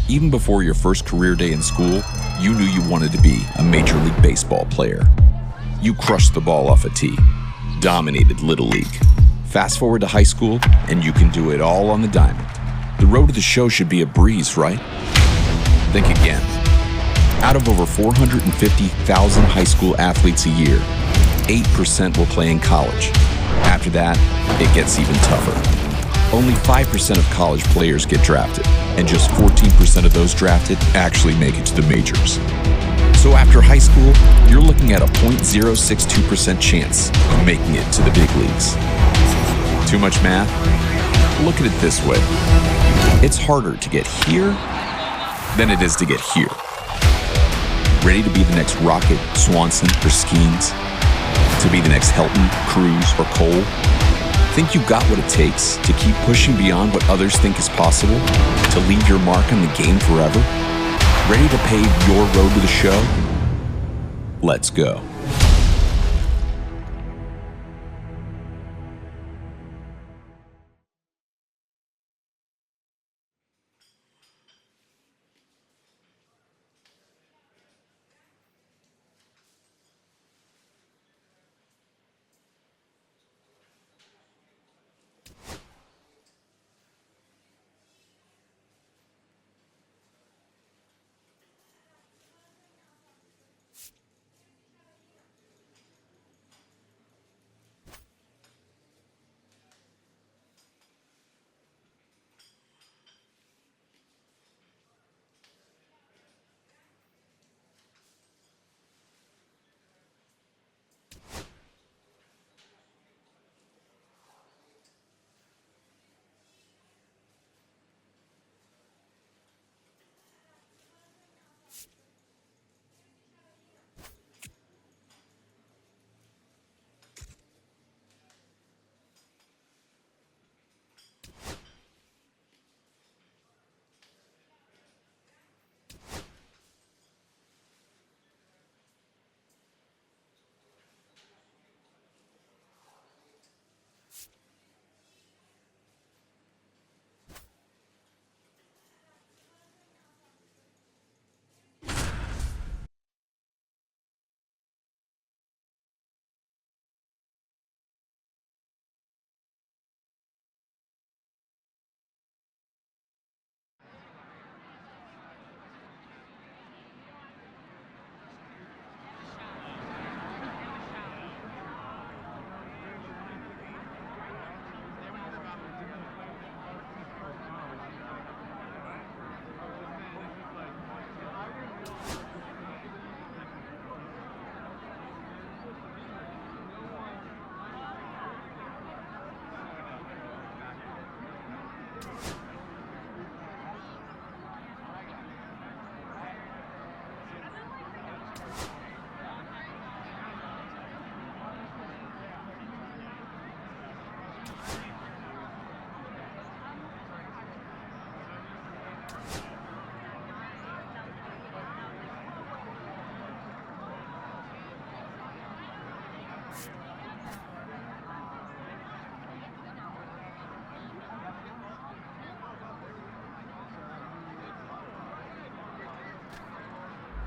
Even before your first career day in school, you knew you wanted to be a Major League Baseball player. You crushed the ball off a tee, dominated Little League. Fast forward to high school, and you can do it all on the diamond. The road to the show should be a breeze, right? Think again. Out of over 450,000 high school athletes a year, 8% will play in college. After that, it gets even tougher. Only 5% of college players get drafted, and just 14% of those drafted actually make it to the majors. So after high school, you're looking at a 0.062% chance of making it to the big leagues. Too much math? Look at it this way. It's harder to get here than it is to get here. Ready to be the next Rocket, Swanson, or Skeens? To be the next Helton, Cruz, or Cole? Think you got what it takes to keep pushing beyond what others think is possible? To leave your mark on the game forever? Ready to pave your road to the show? Let's go.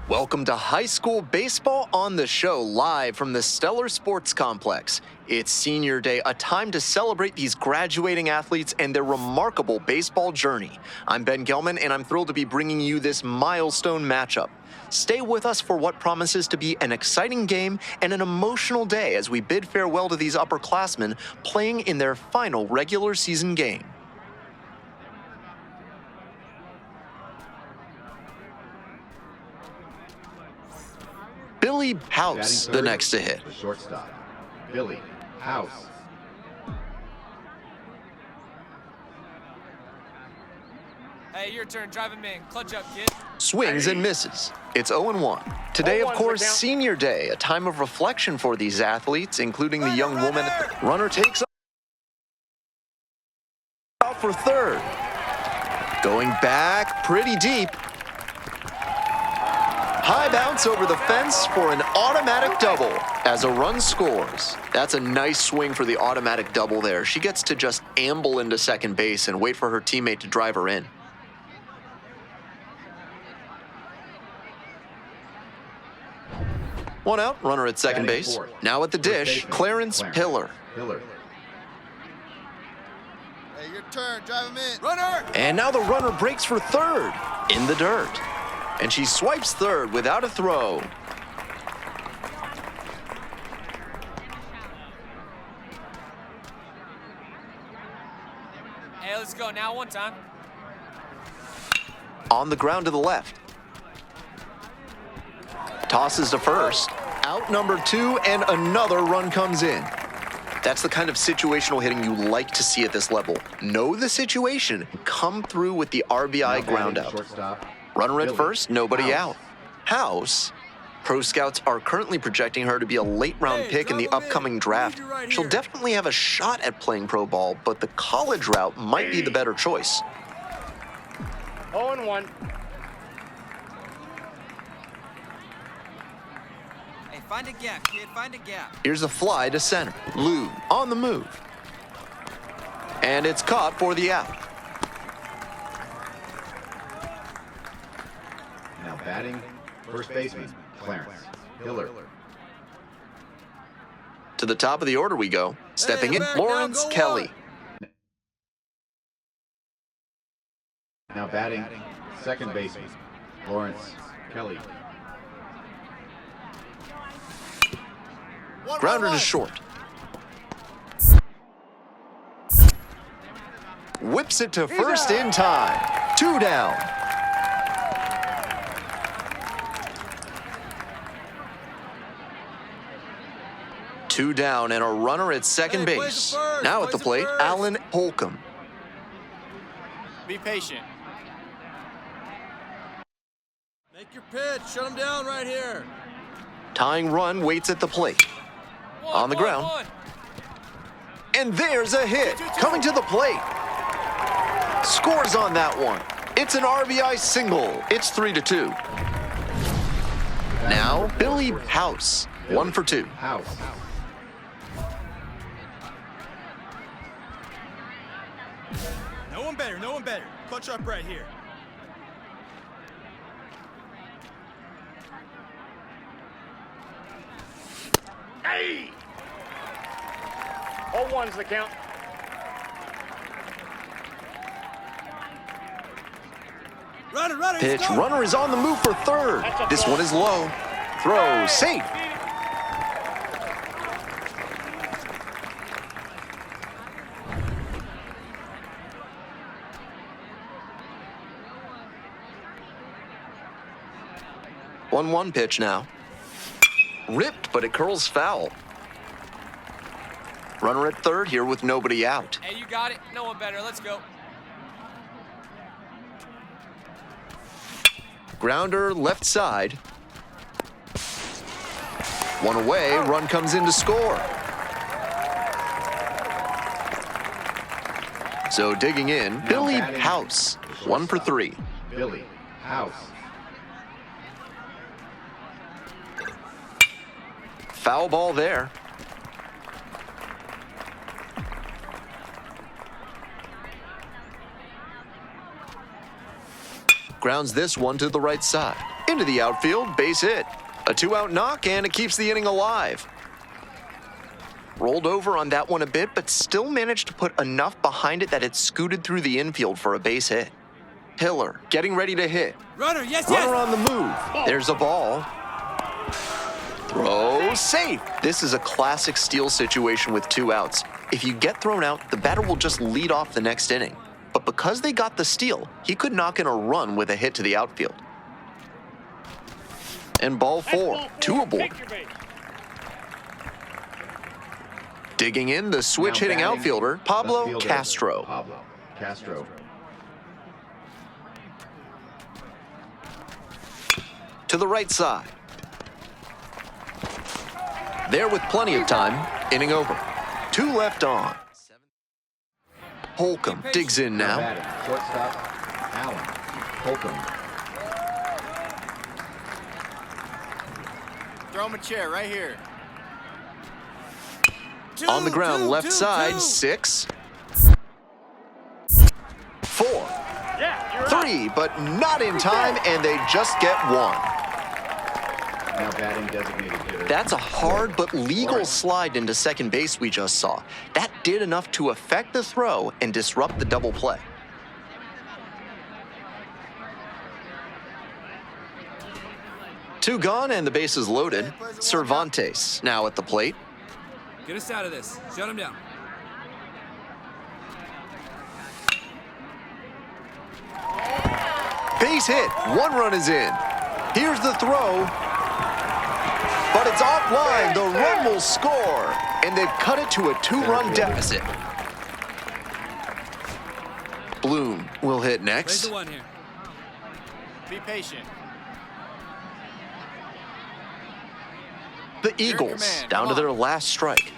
Welcome to High School Baseball on the Show, live from the Stellar Sports Complex. It's Senior Day, a time to celebrate these graduating athletes and their remarkable baseball journey. I'm Ben Gelman, and I'm thrilled to be bringing you this milestone matchup. Stay with us for what promises to be an exciting game and an emotional day as we bid farewell to these upperclassmen playing in their final regular season game. Billy House, the next to hit. The shortstop, Billy House. Hey, your turn. Drive him in. Clutch up, kid. Swings and misses. It's 0-1. Today, of course, Senior Day, a time of reflection for these athletes, including the young woman. Runner takes out for third. Going back pretty deep. High bounce over the fence for an automatic double as a run scores. That's a nice swing for the automatic double there. She gets to just amble into second base and wait for her teammate to drive her in. One out, runner at second Batting base. fourth. Now at the First dish, baseman, Clarence Hiller. Hiller. Hey, your turn. Drive him in. Runner! And now the runner breaks for third in the dirt. And she swipes third without a throw. Hey, let's go now one time. On the ground to the left. Tosses to first. Out number 2, and another run comes in. That's the kind of situational hitting you like to see at this level. Know the situation. Come through with the RBI ground out. Shortstop. Runner at Billy. first, nobody House. out. House. Pro scouts are currently projecting her to be a late-round pick in the upcoming draft. She'll definitely have a shot at playing pro ball, but the college route might be the better choice. 0-1. Hey, find a gap, kid. Find a gap. Here's a fly to center. Lou on the move. And it's caught for the out. Now batting, first baseman, Clarence Hiller. To the top of the order we go. Stepping in, back now, Lawrence go Kelly. Now batting, second baseman, Lawrence Kelly. Grounder to short. Whips it to first in time. 2 down. Two down and a runner at second Hey, base. place it first, Now at the place it plate, first. Alan Holcomb. Be patient. Make your pitch. Shut him down right here. Tying run waits at the plate. On the ground. And there's a hit. Coming to the plate. Scores on that one. It's an RBI single. It's 3-2. Now, Billy House. 1 for 2. House. No one better. No one better. Clutch up right here. Hey! 0-1's the count. Runner. Pitch. Let's go. Runner is on the move for third. This one is low. Throw. Safe. One pitch now. Ripped, but it curls foul. Runner at third here with nobody out. Hey, you got it. No one better. Let's go. Grounder left side. One away, run comes in to score. So digging in, Billy House, 1 for 3. Billy House. Foul ball there. Grounds this one to the right side. Into the outfield, base hit. A 2-out knock, and it keeps the inning alive. Rolled over on that one a bit, but still managed to put enough behind it that it scooted through the infield for a base hit. Hiller getting ready to hit. Runner. Yes. Runner on the move. There's a ball. Throw safe. This is a classic steal situation with 2 outs. If you get thrown out, the batter will just lead off the next inning. But because they got the steal, he could knock in a run with a hit to the outfield. And ball 4, 2 aboard. Digging in, the switch hitting batting, outfielder, Pablo left fielder, Castro. Pablo Castro. To the right side. There with plenty of time, inning over. 2 left on. Holcomb digs in now. Batting, shortstop, Allen Holcomb. Throw him a chair right here. On the ground, left side, 6. 4. Yeah, you're 3, but not in time, and they just get 1. Now batting designated hitter. That's a hard but legal slide into second base we just saw. That did enough to affect the throw and disrupt the double play. Two gone and the bases loaded. Cervantes now at the plate. Get us out of this. Shut him down. Base hit. One run is in. Here's the throw. But it's offline. The run will score. And they've cut it to a two-run deficit. Bloom will hit Raise next. the one here. Be patient. The Eagles command. down to Come their on. last strike.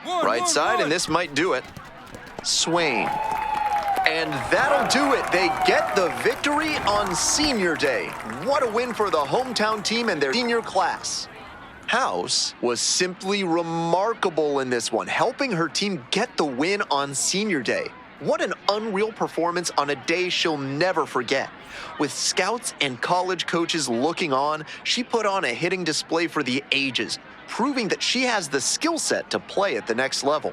Right One, side, one. and this might do it. Swain. And that'll do it. They get the victory on Senior Day. What a win for the hometown team and their senior class. House was simply remarkable in this one, helping her team get the win on Senior Day. What an unreal performance on a day she'll never forget. With scouts and college coaches looking on, she put on a hitting display for the ages, proving that she has the skill set to play at the next level.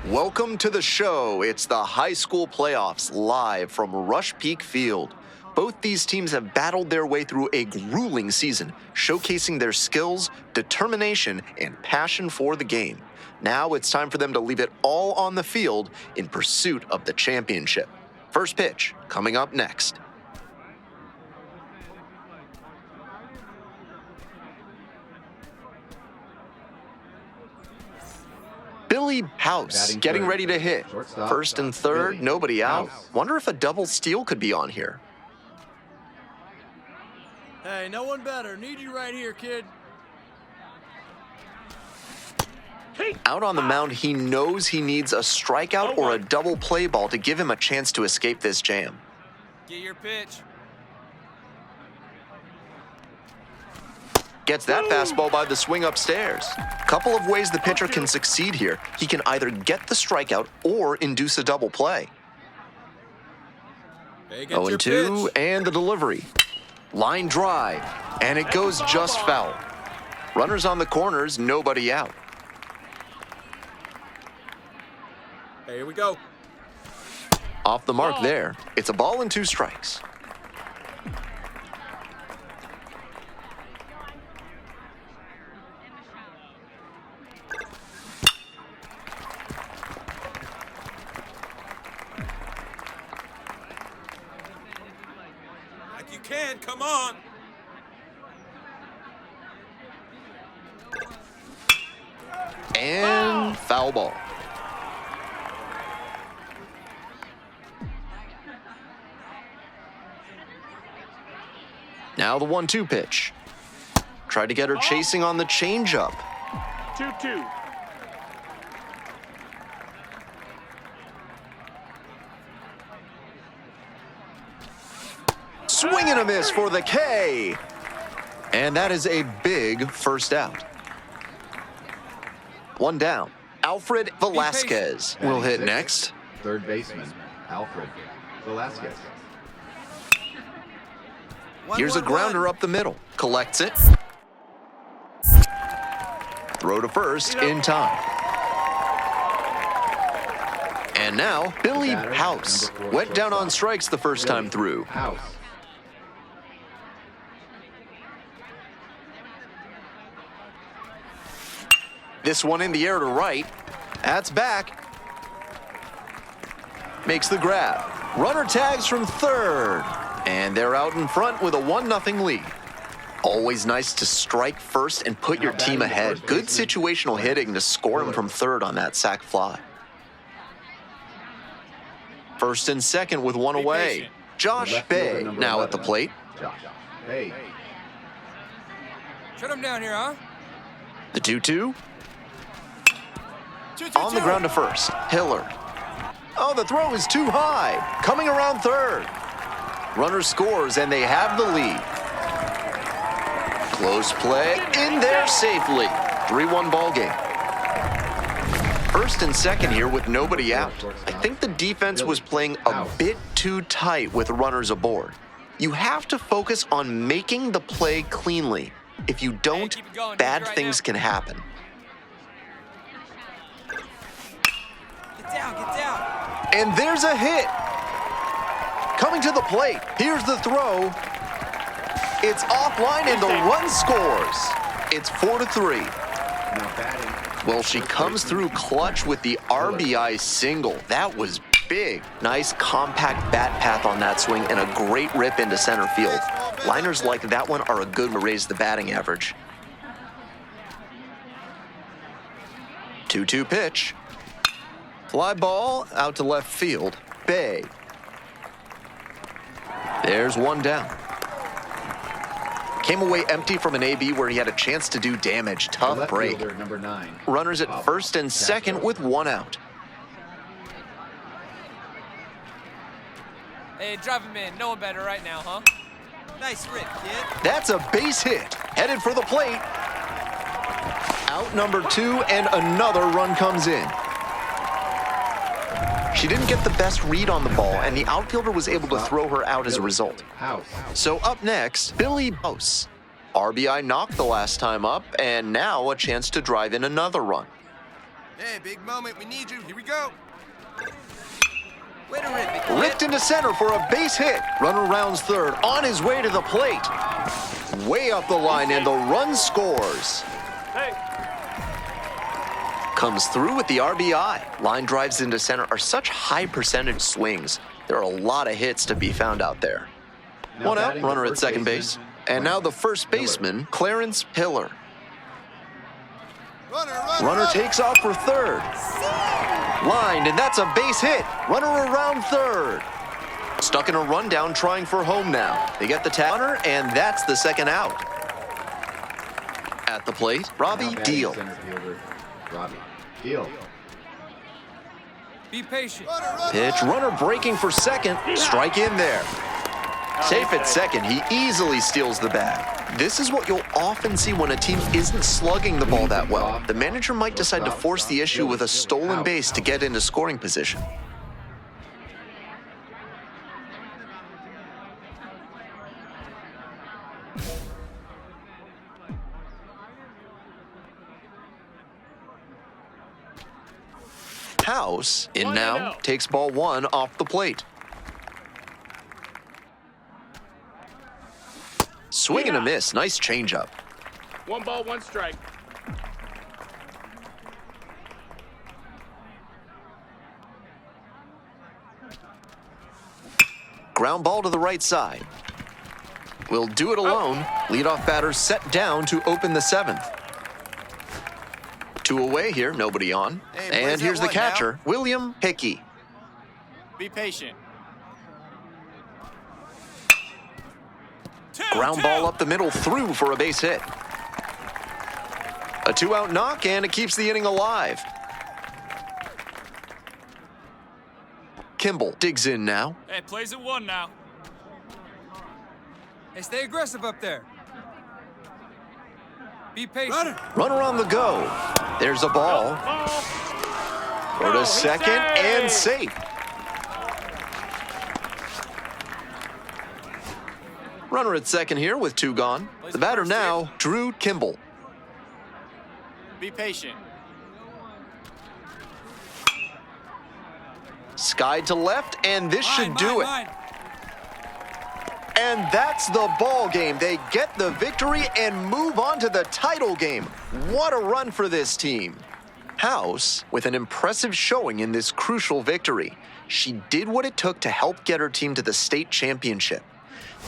Welcome to the show. It's the high school playoffs live from Rush Peak Field. Both these teams have battled their way through a grueling season, showcasing their skills, determination, and passion for the game. Now it's time for them to leave it all on the field in pursuit of the championship. First pitch coming up next. Billy House Batting getting third. ready to hit. Shortstop. First and third, Billy nobody out. House. Wonder if a double steal could be on here. Hey, no one better. Need you right here, kid. Out on the mound, he knows he needs a strikeout or a double play ball to give him a chance to escape this jam. Get your pitch. Gets that fastball by the swing upstairs. Couple of ways the pitcher can succeed here. He can either get the strikeout or induce a double play. Hey, get your 0-2, pitch. and the delivery. Line drive, and it goes just foul. Runners on the corners, nobody out. Hey, here we go. Off the mark there. It's a ball and 2 strikes. Like you can, come on. And foul ball. Now the 1-2 pitch. Tried to get her chasing on the changeup. 2-2. Swing and a miss for the K. And that is a big first out. One down. Alfred Velasquez will hit next. Third baseman, Alfred Velasquez. Here's a grounder up the middle. Collects it. Throw to first in time. And now, Billy House. Went down on strikes the first time through. House. This one in the air to right. That's back. Makes the grab. Runner tags from third. And they're out in front with a 1-0 lead. Always nice to strike first and put your team ahead. Good situational hitting to score him from third on that sac fly. First and second with one away. Josh Bay now at the plate. Josh Bay. Shut him down here, huh? The 2-2. On the ground to first. Hiller. Oh, the throw is too high. Coming around third. Runner scores, and they have the lead. Close play. In there safely. 3-1 ball game. First and second here with nobody out. I think the defense was playing a bit too tight with runners aboard. You have to focus on making the play cleanly. If you don't, keep it going. bad Right things now. can happen. Get down. And there's a hit. Coming to the plate. Here's the throw. It's offline and the run scores. It's 4-3. Now batting. Well, she comes through clutch with the RBI single. That was big. Nice compact bat path on that swing and a great rip into center field. Liners like that one are a good to raise the batting average. 2-2 pitch. Fly ball out to left field. Bay. There's one down. Came away empty from an AB where he had a chance to do damage. Tough Left break. fielder, number 9. Runners at first and second with one out. Hey, drive him in. No one better right now, huh? Nice rip, kid. That's a base hit. Headed for the plate. Out number 2, and another run comes in. She didn't get the best read on the ball, and the outfielder was able to throw her out as a result. House. So up next, Billy House. RBI knocked the last time up, and now a chance to drive in another run. Hey, big moment. We need you. Here we go. Way to rip it, kid. Lift into center for a base hit. Runner rounds third, on his way to the plate. Way up the line, and the run scores. Hey. Comes through with the RBI. Line drives into center are such high percentage swings. There are a lot of hits to be found out there. Now One out, batting the runner at first second baseman, base. And now the first baseman, Clarence Hiller. Runner takes off for third. Lined, and that's a base hit. Runner around third. Stuck in a rundown trying for home now. They get the runner, and that's the second out. At the plate, Robbie Now batting Deal. center fielder, Robbie Deal. Be patient. Pitch, runner breaking for second. Strike in there. Safe at second, he easily steals the bag. This is what you'll often see when a team isn't slugging the ball that well. The manager might decide to force the issue with a stolen base to get into scoring position. House, in now, takes ball 1 off the plate. Swing and a miss. Nice changeup. 1 ball, 1 strike. Ground ball to the right side. Will do it alone. Leadoff batter set down to open the 7th. 2 away here, nobody on. Hey, And where's here's that the one now? catcher, William Hickey. Be patient. Ground ball up the middle, through for a base hit. A 2-out knock, and it keeps the inning alive. Kimball digs in now. Hey, plays at 1 now. Hey, stay aggressive up there. Be patient. Runner on the go. There's a ball. Throw to second and safe. Runner at second here with 2 gone. The batter now, Drew Kimball. Be patient. Skied to left, and this should do it. And that's the ball game. They get the victory and move on to the title game. What a run for this team. House with an impressive showing in this crucial victory. She did what it took to help get her team to the state championship.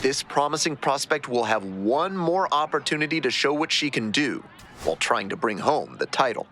This promising prospect will have one more opportunity to show what she can do while trying to bring home the title.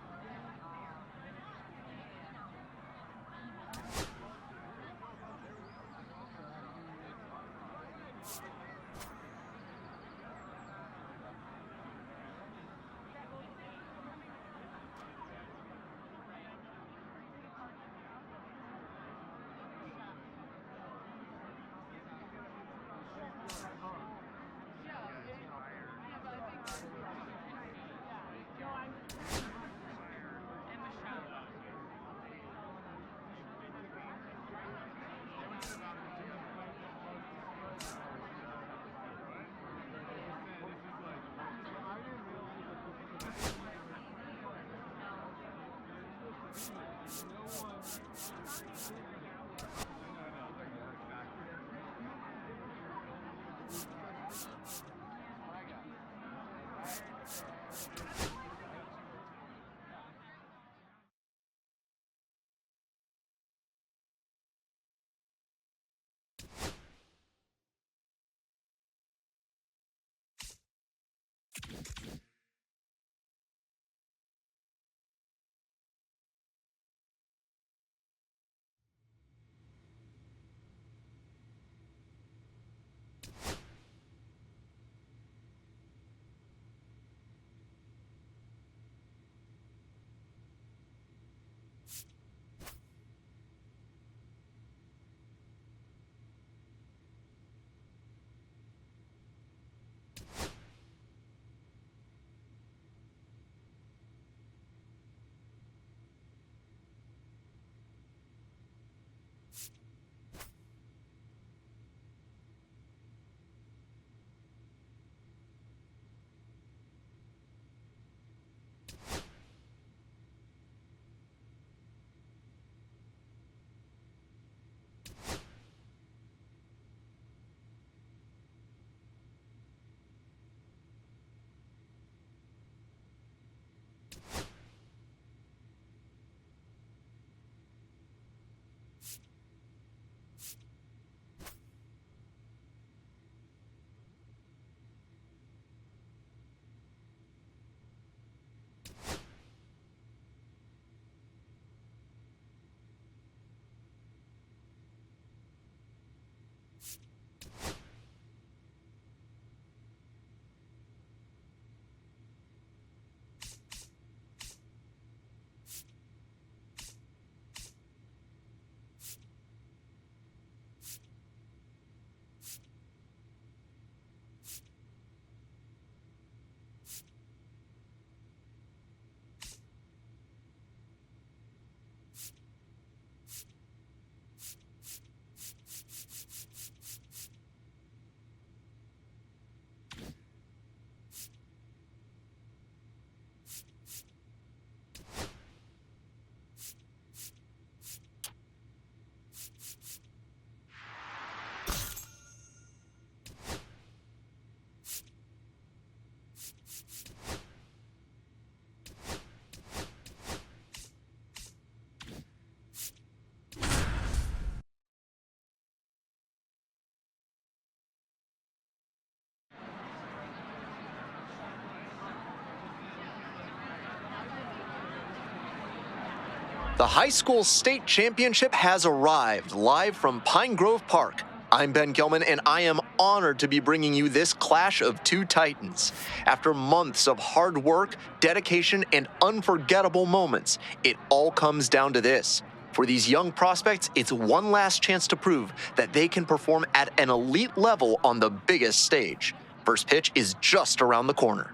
The high school state championship has arrived live from Pine Grove Park. I'm Ben Gelman, and I am honored to be bringing you this clash of two titans. After months of hard work, dedication, and unforgettable moments, it all comes down to this. For these young prospects, it's one last chance to prove that they can perform at an elite level on the biggest stage. First pitch is just around the corner.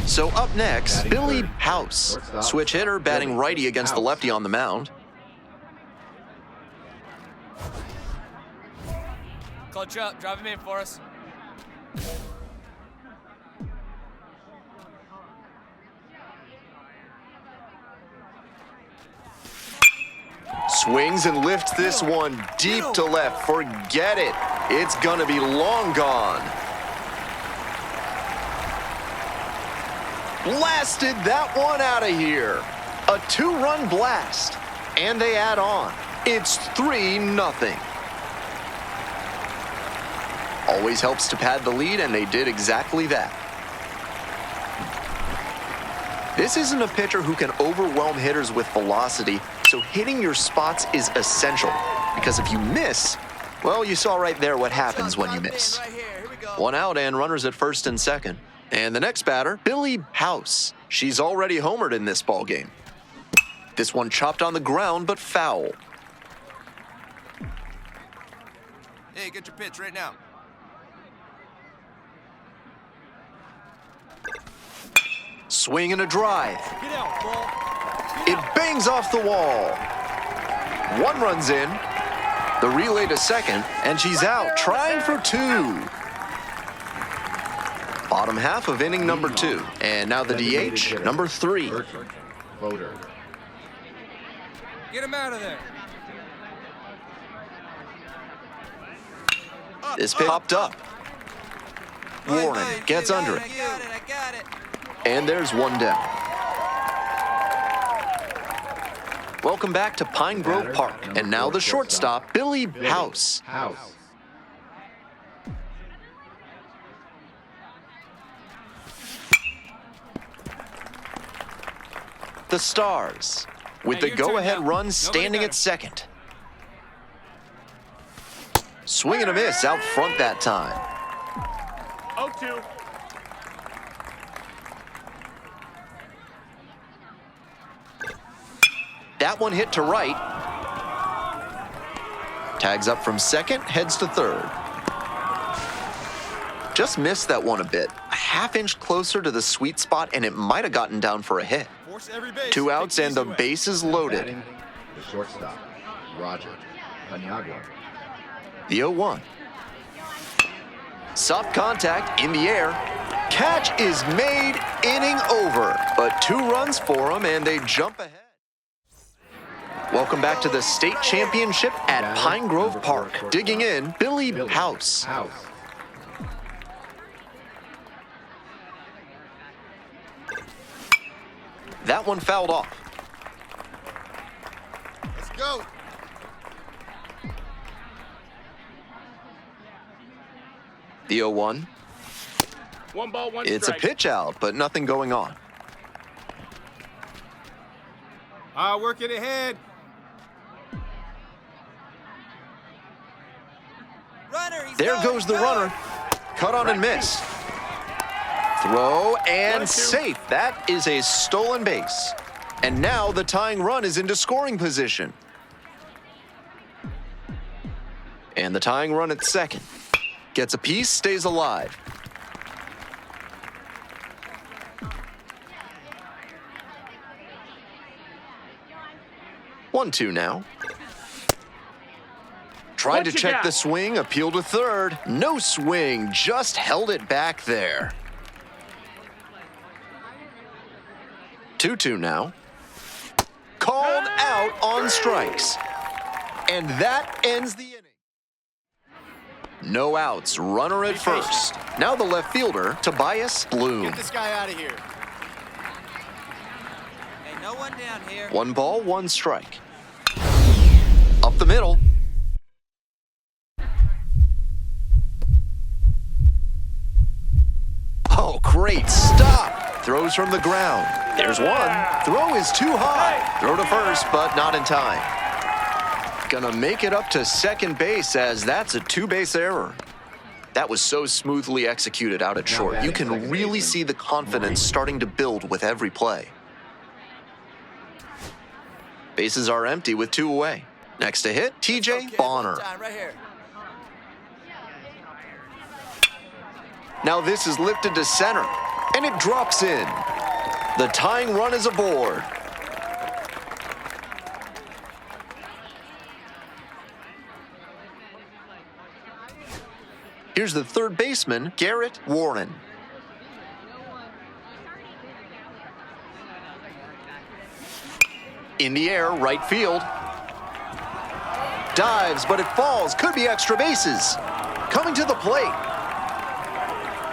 So up next, Billy House. Switch hitter batting righty against the lefty on the mound. Clutch up, drive him in for us. Swings and lifts this one deep to left. Forget it. It's gonna be long gone. Blasted that one out of here. A 2-run blast. And they add on. It's 3-0. Always helps to pad the lead, and they did exactly that. This isn't a pitcher who can overwhelm hitters with velocity, so hitting your spots is essential. Because if you miss, well, you saw right there what happens when you miss. One out and runners at first and second. And the next batter, Billy House. She's already homered in this ballgame. This one chopped on the ground, but foul. Hey, get your pitch right now. Swing and a drive. Get out, ball. It bangs off the wall. One runs in. The relay to second, and she's out, trying for 2. Bottom half of inning number 2. And now the DH, number 3. Voter. Get him out of there. This pitch popped up. Warren gets under it. I got it. And there's one down. Welcome back to Pine Grove Park. And now the shortstop, Billy House. House. The Stars, with Hey, the your turn go-ahead now. run Nobody standing better. at second. Swing and a miss out front that time. 0-2. That one hit to right. Tags up from second, heads to third. Just missed that one a bit. A half-inch closer to the sweet spot, and it might have gotten down for a hit. Force every base. 2 outs Take and the easy way. bases loaded. Batting, the shortstop, Roger Paniagua. The 0-1. Soft contact in the air. Catch is made, inning over. But 2 runs for them, and they jump ahead. Welcome back to the state championship at Pine Grove Park. Digging in, Billy House. House. That one fouled off. Let's go. The 0-1. 1 ball, 1 It's a strike. pitch out, but nothing going on. Work it ahead. There goes the runner. Cut on and missed. Throw and 1-2. safe. That is a stolen base. And now the tying run is into scoring position. And the tying run at second. Gets a piece, stays alive. One, 2 now. Tried What to you check got? the swing, appeal to third. No swing, just held it back there. 2-2 now. Called out on strikes. And that ends the inning. No outs, runner at first. Now the left fielder, Tobias Bloom. Get this guy out of here. Hey, no one down here. 1 ball, 1 strike. Up the middle. Oh, great stop. Throws from the ground. There's one. Throw is too high. Throw to first, but not in time. gonna make it up to second base as that's a two-base error. That was so smoothly executed out at short. You can really see the confidence starting to build with every play. Bases are empty with 2 away. Next to hit, TJ Bonner. Right here. Now this is lifted to center, and it drops in. The tying run is aboard. Here's the third baseman, Garrett Warren. In the air, right field. Dives, but it falls. Could be extra bases. Coming to the plate.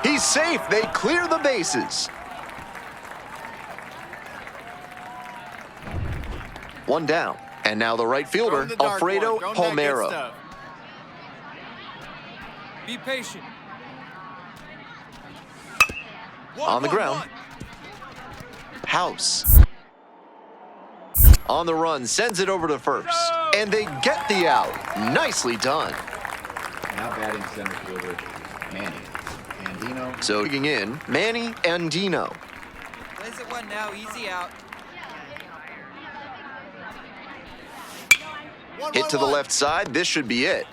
He's safe. They clear the bases. One down. And now the right fielder, Alfredo Palmeiro. Be patient. On the ground. House. On the run, sends it over to first. And they get the out. Nicely done. Now batting center fielder, Manny Andino. So digging in, Manny Andino. Plays it one now, easy out. Hit to the left side, this should be it.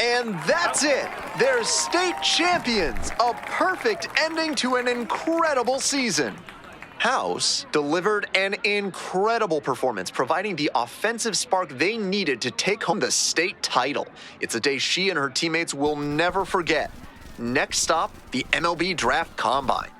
And that's it. They're state champions. A perfect ending to an incredible season. House delivered an incredible performance, providing the offensive spark they needed to take home the state title. It's a day she and her teammates will never forget. Next stop, the MLB Draft Combine.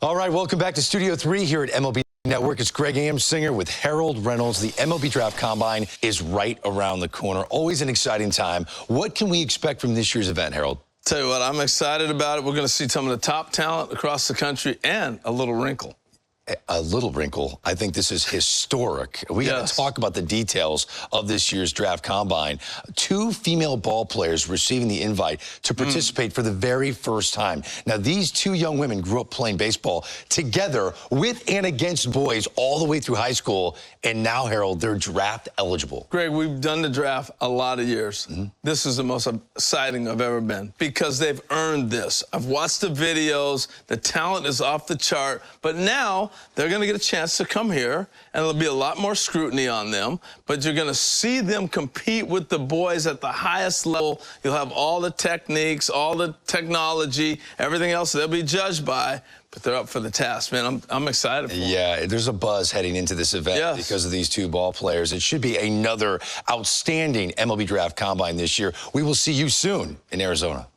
All right, welcome back to Studio 3 here at MLB Network. It's Greg Amsinger with Harold Reynolds. The MLB Draft Combine is right around the corner. Always an exciting time. What can we expect from this year's event, Harold? Tell you what, I'm excited about it. We're going to see some of the top talent across the country and a little wrinkle. A little wrinkle. I think this is historic. We got to talk about the details of this year's Draft Combine. 2 female ball players receiving the invite to participate for the very first time. Now, these 2 young women grew up playing baseball together with and against boys all the way through high school, and now, Harold, they're draft eligible. Greg, we've done the draft a lot of years. This is the most exciting I've ever been because they've earned this. I've watched the videos. The talent is off the chart, but now they're going to get a chance to come here, and there'll be a lot more scrutiny on them, but you're going to see them compete with the boys at the highest level. You'll have all the techniques, all the technology, everything else they'll be judged by, but they're up for the task, man. I'm excited for them. Yeah, there's a buzz heading into this event because of these 2 ball players. It should be another outstanding MLB Draft Combine this year. We will see you soon in Arizona.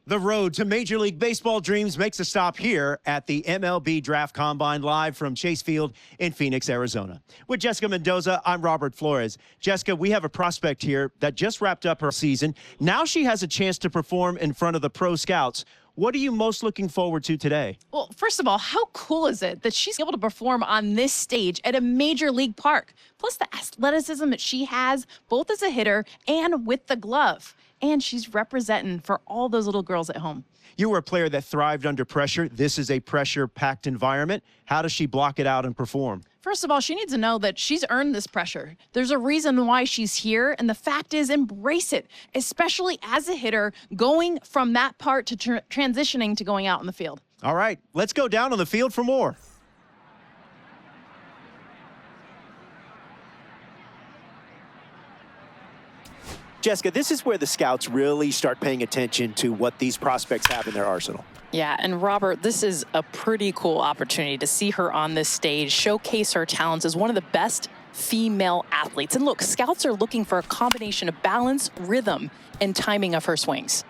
The road to Major League Baseball dreams makes a stop here at the MLB Draft Combine live from Chase Field in Phoenix, Arizona. With Jessica Mendoza, I'm Robert Flores. Jessica, we have a prospect here that just wrapped up her season. Now she has a chance to perform in front of the pro scouts. What are you most looking forward to today? Well, first of all, how cool is it that she's able to perform on this stage at a major league park? Plus the athleticism that she has, both as a hitter and with the glove. And she's representing for all those little girls at home. You were a player that thrived under pressure. This is a pressure-packed environment. How does she block it out and perform? First of all, she needs to know that she's earned this pressure. There's a reason why she's here, and the fact is embrace it, especially as a hitter, going from that part to transitioning to going out in the field. All right, let's go down on the field for more. Jessica, this is where the scouts really start paying attention to what these prospects have in their arsenal. Yeah, and Robert, this is a pretty cool opportunity to see her on this stage, showcase her talents as one of the best female athletes. And look, scouts are looking for a combination of balance, rhythm, and timing of her swings.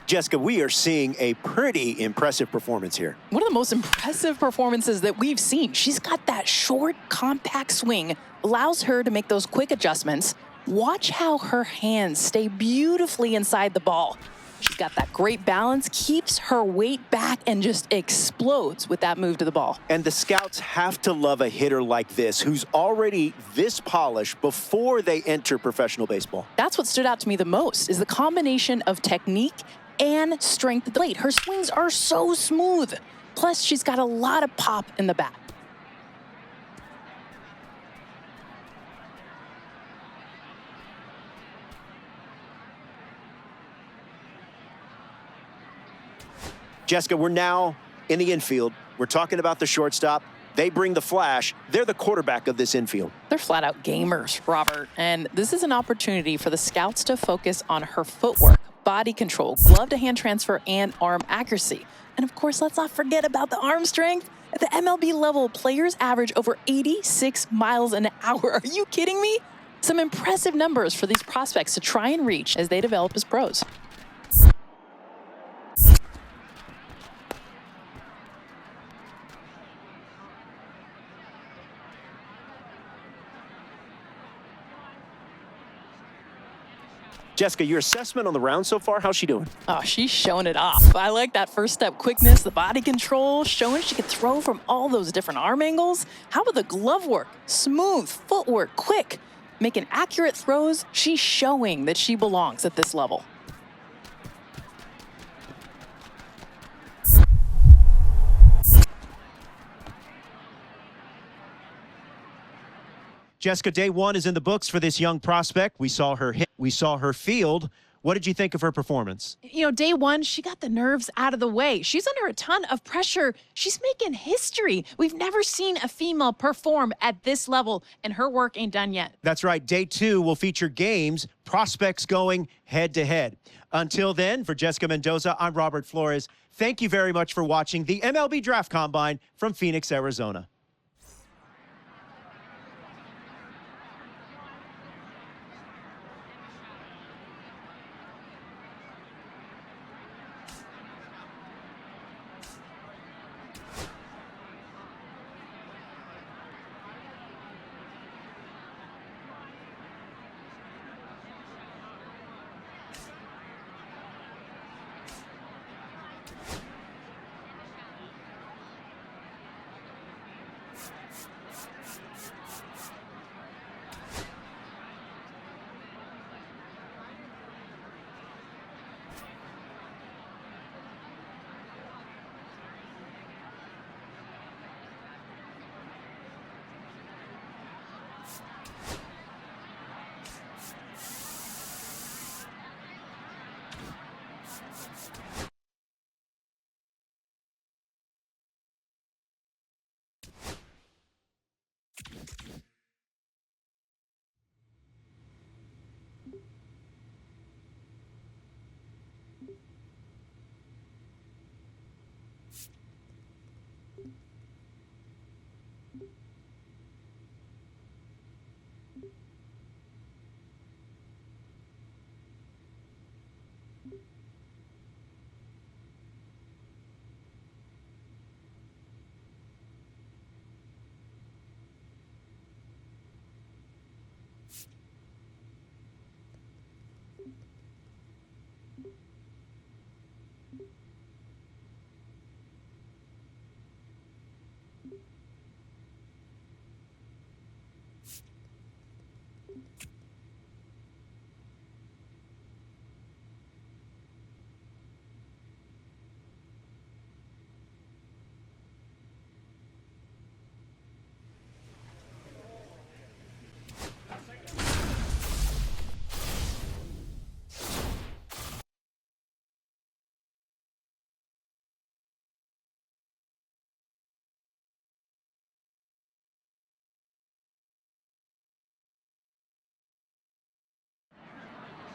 Jessica, we are seeing a pretty impressive performance here. One of the most impressive performances that we've seen. She's got that short, compact swing, allows her to make those quick adjustments. Watch how her hands stay beautifully inside the ball. She's got that great balance, keeps her weight back, and just explodes with that move to the ball. And the scouts have to love a hitter like this, who's already this polished before they enter professional baseball. That's what stood out to me the most, is the combination of technique and strength of the blade. Her swings are so smooth. Plus, she's got a lot of pop in the bat. Jessica, we're now in the infield. We're talking about the shortstop. They bring the flash. They're the quarterback of this infield. They're flat out gamers, Robert. And this is an opportunity for the scouts to focus on her footwork, body control, glove to hand transfer, and arm accuracy. And of course, let's not forget about the arm strength. At the MLB level, players average over 86 miles an hour. Are you kidding me? Some impressive numbers for these prospects to try and reach as they develop as pros. Jessica, your assessment on the round so far, how's she doing? Oh, she's showing it off. I like that first step quickness, the body control, showing she can throw from all those different arm angles. How about the glove work? Smooth, footwork, quick, making accurate throws. She's showing that she belongs at this level. Jessica, day one is in the books for this young prospect. We saw her hit, we saw her field. What did you think of her performance? You know, day one, she got the nerves out of the way. She's under a ton of pressure. She's making history. We've never seen a female perform at this level, and her work ain't done yet. That's right. Day two will feature games, prospects going head-to-head. Until then, for Jessica Mendoza, I'm Robert Flores. Thank you very much for watching the MLB Draft Combine from Phoenix, Arizona.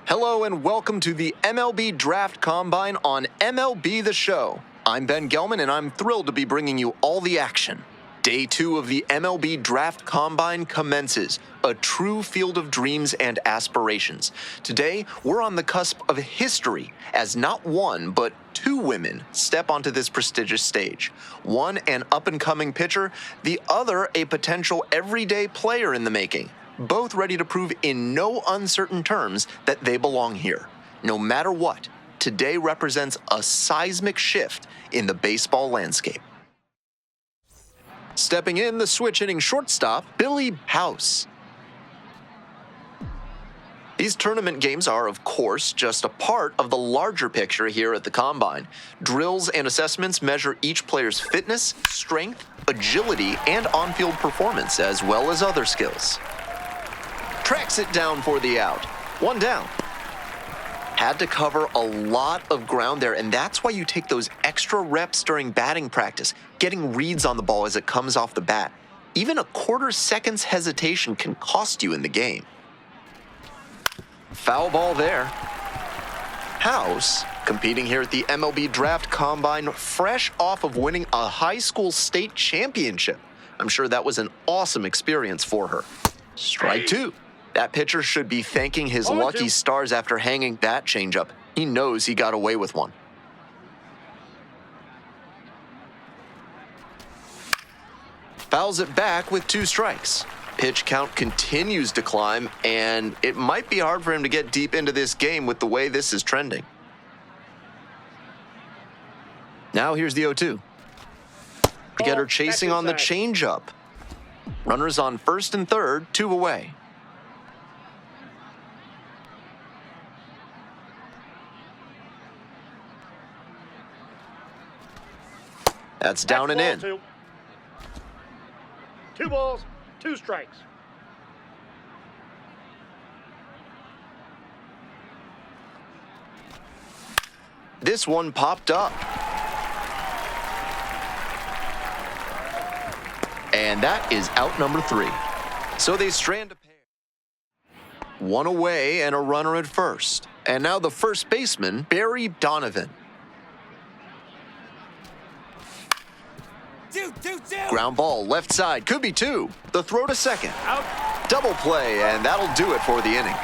Hello and welcome to the MLB Draft Combine on MLB The Show. I'm Ben Gelman and I'm thrilled to be bringing you all the action. Day 2 of the MLB Draft Combine commences, a true field of dreams and aspirations. Today, we're on the cusp of history as not one, but 2 women step onto this prestigious stage. One an up-and-coming pitcher, the other a potential everyday player in the making. Both ready to prove in no uncertain terms that they belong here. No matter what, today represents a seismic shift in the baseball landscape. Stepping in, the switch-hitting shortstop, Billy House. These tournament games are, of course, just a part of the larger picture here at the Combine. Drills and assessments measure each player's fitness, strength, agility, and on-field performance, as well as other skills. Tracks it down for the out. 1 down. Had to cover a lot of ground there, and that's why you take those extra reps during batting practice, getting reads on the ball as it comes off the bat. Even a quarter second's hesitation can cost you in the game. Foul ball there. House, competing here at the MLB Draft Combine, fresh off of winning a high school state championship. I'm sure that was an awesome experience for her. Strike 2. That pitcher should be thanking his lucky stars after hanging that changeup. He knows he got away with one. Fouls it back with 2 strikes. Pitch count continues to climb, and it might be hard for him to get deep into this game with the way this is trending. Now here's the 0-2. Get her chasing on the changeup. Runners on first and third, 2 away. That's down and in. 2 balls, 2 strikes. This one popped up. And that is out number 3. So they strand a pair. 1 away and a runner at first. And now the first baseman, Barry Donovan. Ground ball, left side, could be 2. The throw to second. Out. Double play, and that'll do it for the inning.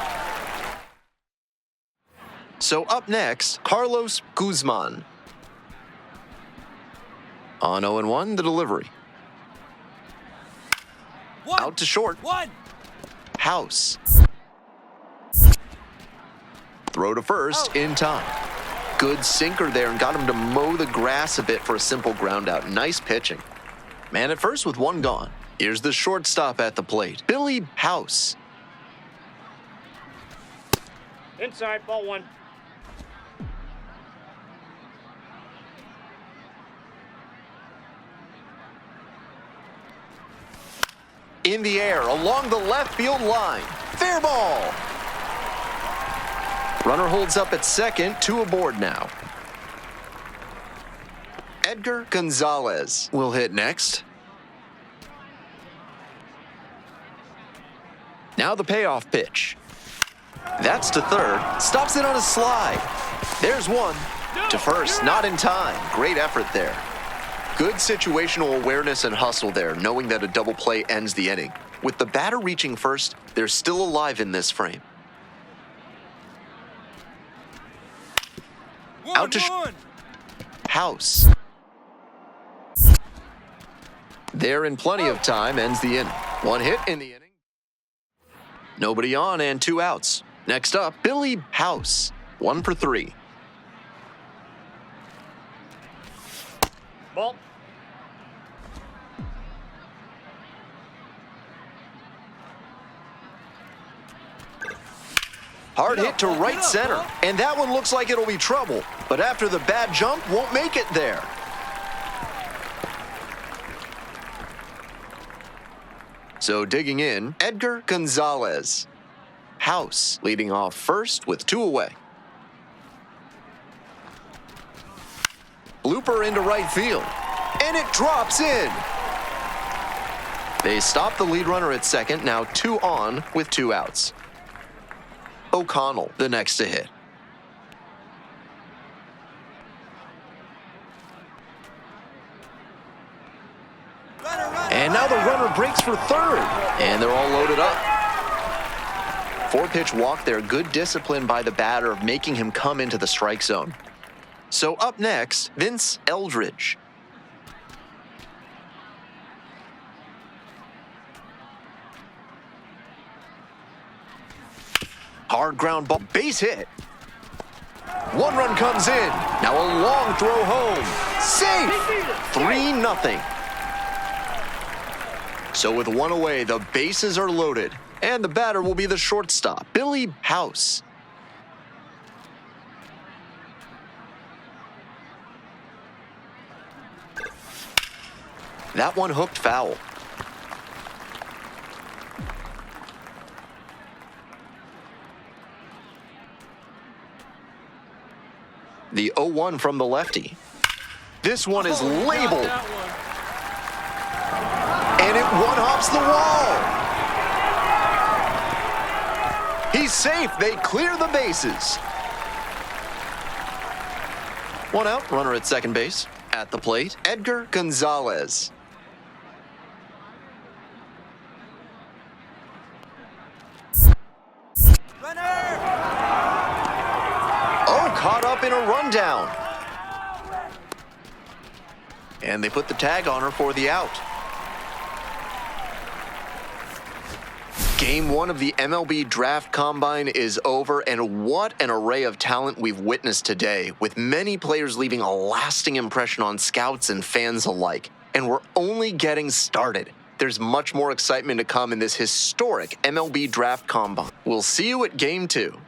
So up next, Carlos Guzman. On 0-1, the delivery. Out to short. House. Throw to first in time. Good sinker there and got him to mow the grass a bit for a simple ground out. Nice pitching. Man at first with 1 gone. Here's the shortstop at the plate, Billy House. Inside, ball 1. In the air, along the left field line. Fair ball. Runner holds up at second, 2 aboard now. Edgar Gonzalez will hit next. Now the payoff pitch. That's to third. Stops it on a slide. There's 1. To first, not in time. Great effort there. Good situational awareness and hustle there, knowing that a double play ends the inning. With the batter reaching first, they're still alive in this frame. Out to House. There in plenty of time, ends the inning. 1 hit in the inning. Nobody on and 2 outs. Next up, Billy House. 1 for 3. Ball. Hard hit to right center, and that one looks like it'll be trouble. But after the bad jump, won't make it there. So digging in, Edgar Gonzalez. House leading off first with 2 away. Blooper into right field, and it drops in. They stop the lead runner at second, now 2 on with 2 outs. O'Connell, the next to hit. Now the runner breaks for third. And they're all loaded up. 4-pitch walk there. Good discipline by the batter, making him come into the strike zone. So up next, Vince Eldridge. Hard ground ball, base hit. 1 run comes in. Now a long throw home. Safe! 3-0. So with 1 away, the bases are loaded. And the batter will be the shortstop, Billy House. That one hooked foul. The 0-1 from the lefty. This one is labeled. And it one-hops the wall. He's safe. They clear the bases. 1 out, runner at second base. At the plate, Edgar Gonzalez. Caught up in a rundown. And they put the tag on her for the out. Game 1 of the MLB Draft Combine is over, and what an array of talent we've witnessed today, with many players leaving a lasting impression on scouts and fans alike. And we're only getting started. There's much more excitement to come in this historic MLB Draft Combine. We'll see you at Game 2.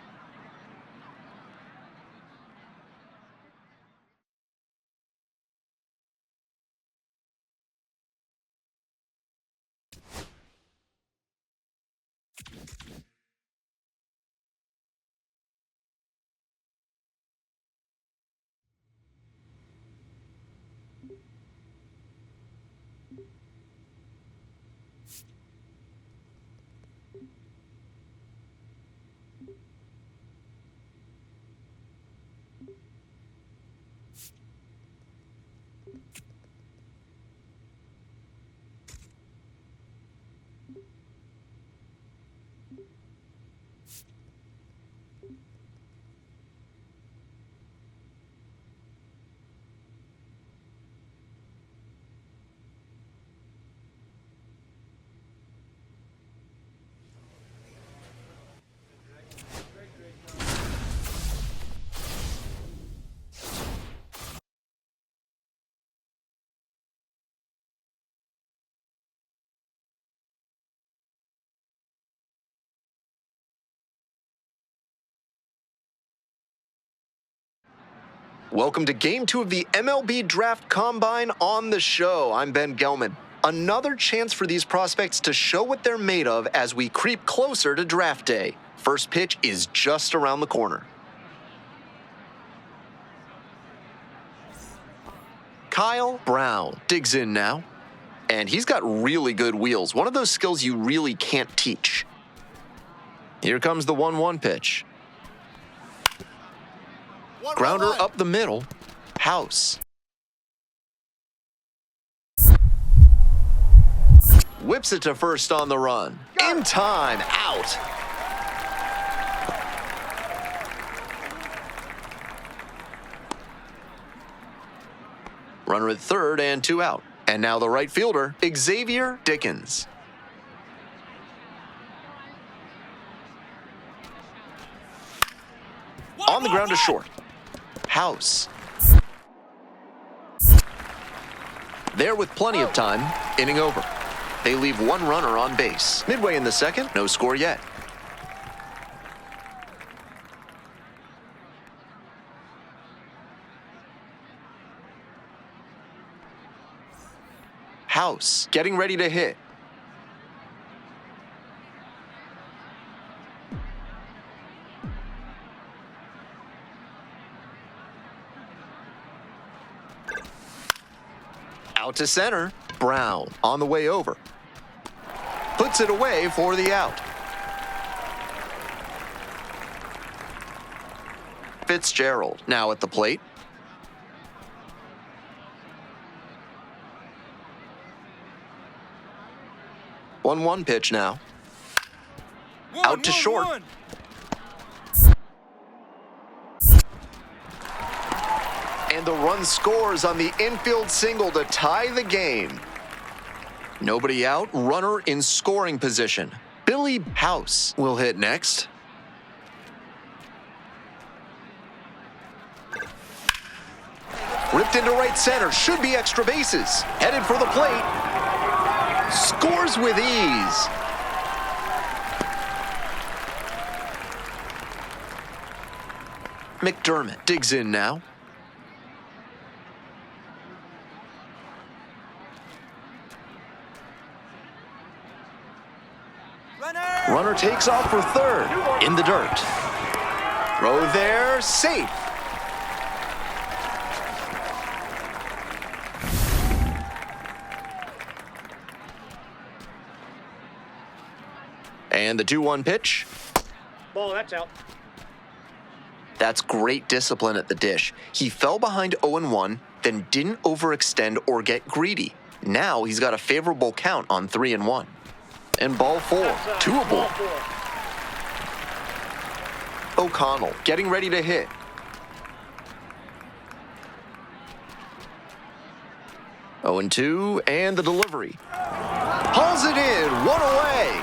Welcome to Game 2 of the MLB Draft Combine on the show. I'm Ben Gelman. Another chance for these prospects to show what they're made of as we creep closer to draft day. First pitch is just around the corner. Kyle Brown digs in now. And he's got really good wheels. One of those skills you really can't teach. Here comes the 1-1 pitch. Grounder up the middle. House. Whips it to first on the run. In time. Out. Runner at third and 2 out. And now the right fielder, Xavier Dickens. On the ground to short. House. There with plenty of time, inning over. They leave 1 runner on base. Midway in the second, no score yet. House getting ready to hit. Out to center. Brown on the way over. Puts it away for the out. Fitzgerald now at the plate. 1-1 pitch now. Out to short. And the run scores on the infield single to tie the game. Nobody out, runner in scoring position. Billy House will hit next. Ripped into right center, should be extra bases. Headed for the plate. Scores with ease. McDermott digs in now. Runner takes off for third. In the dirt. Throw there, safe. And the 2-1 pitch. Ball, that's out. That's great discipline at the dish. He fell behind 0-1, then didn't overextend or get greedy. Now he's got a favorable count on 3-1. And ball 4, 2 aboard. O'Connell getting ready to hit. Oh, 0-2, and the delivery. Hauls it in, 1 away.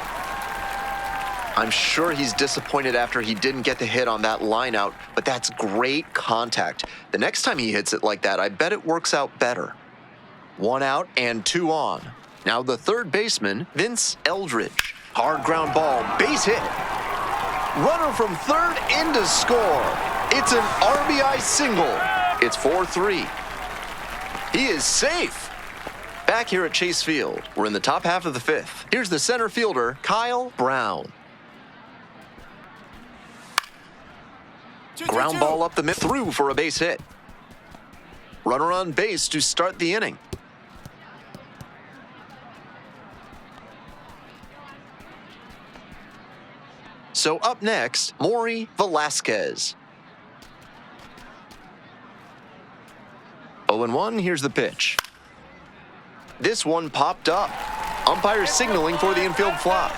I'm sure he's disappointed after he didn't get the hit on that line out, but that's great contact. The next time he hits it like that, I bet it works out better. 1 out and 2 on. Now the third baseman, Vince Eldridge. Hard ground ball, base hit. Runner from third in to score. It's an RBI single. It's 4-3. He is safe. Back here at Chase Field, we're in the top half of the 5th. Here's the center fielder, Kyle Brown. Ground ball up the mid, through for a base hit. Runner on base to start the inning. So up next, Maury Velasquez. 0-1, here's the pitch. This one popped up. Umpire signaling for the infield fly.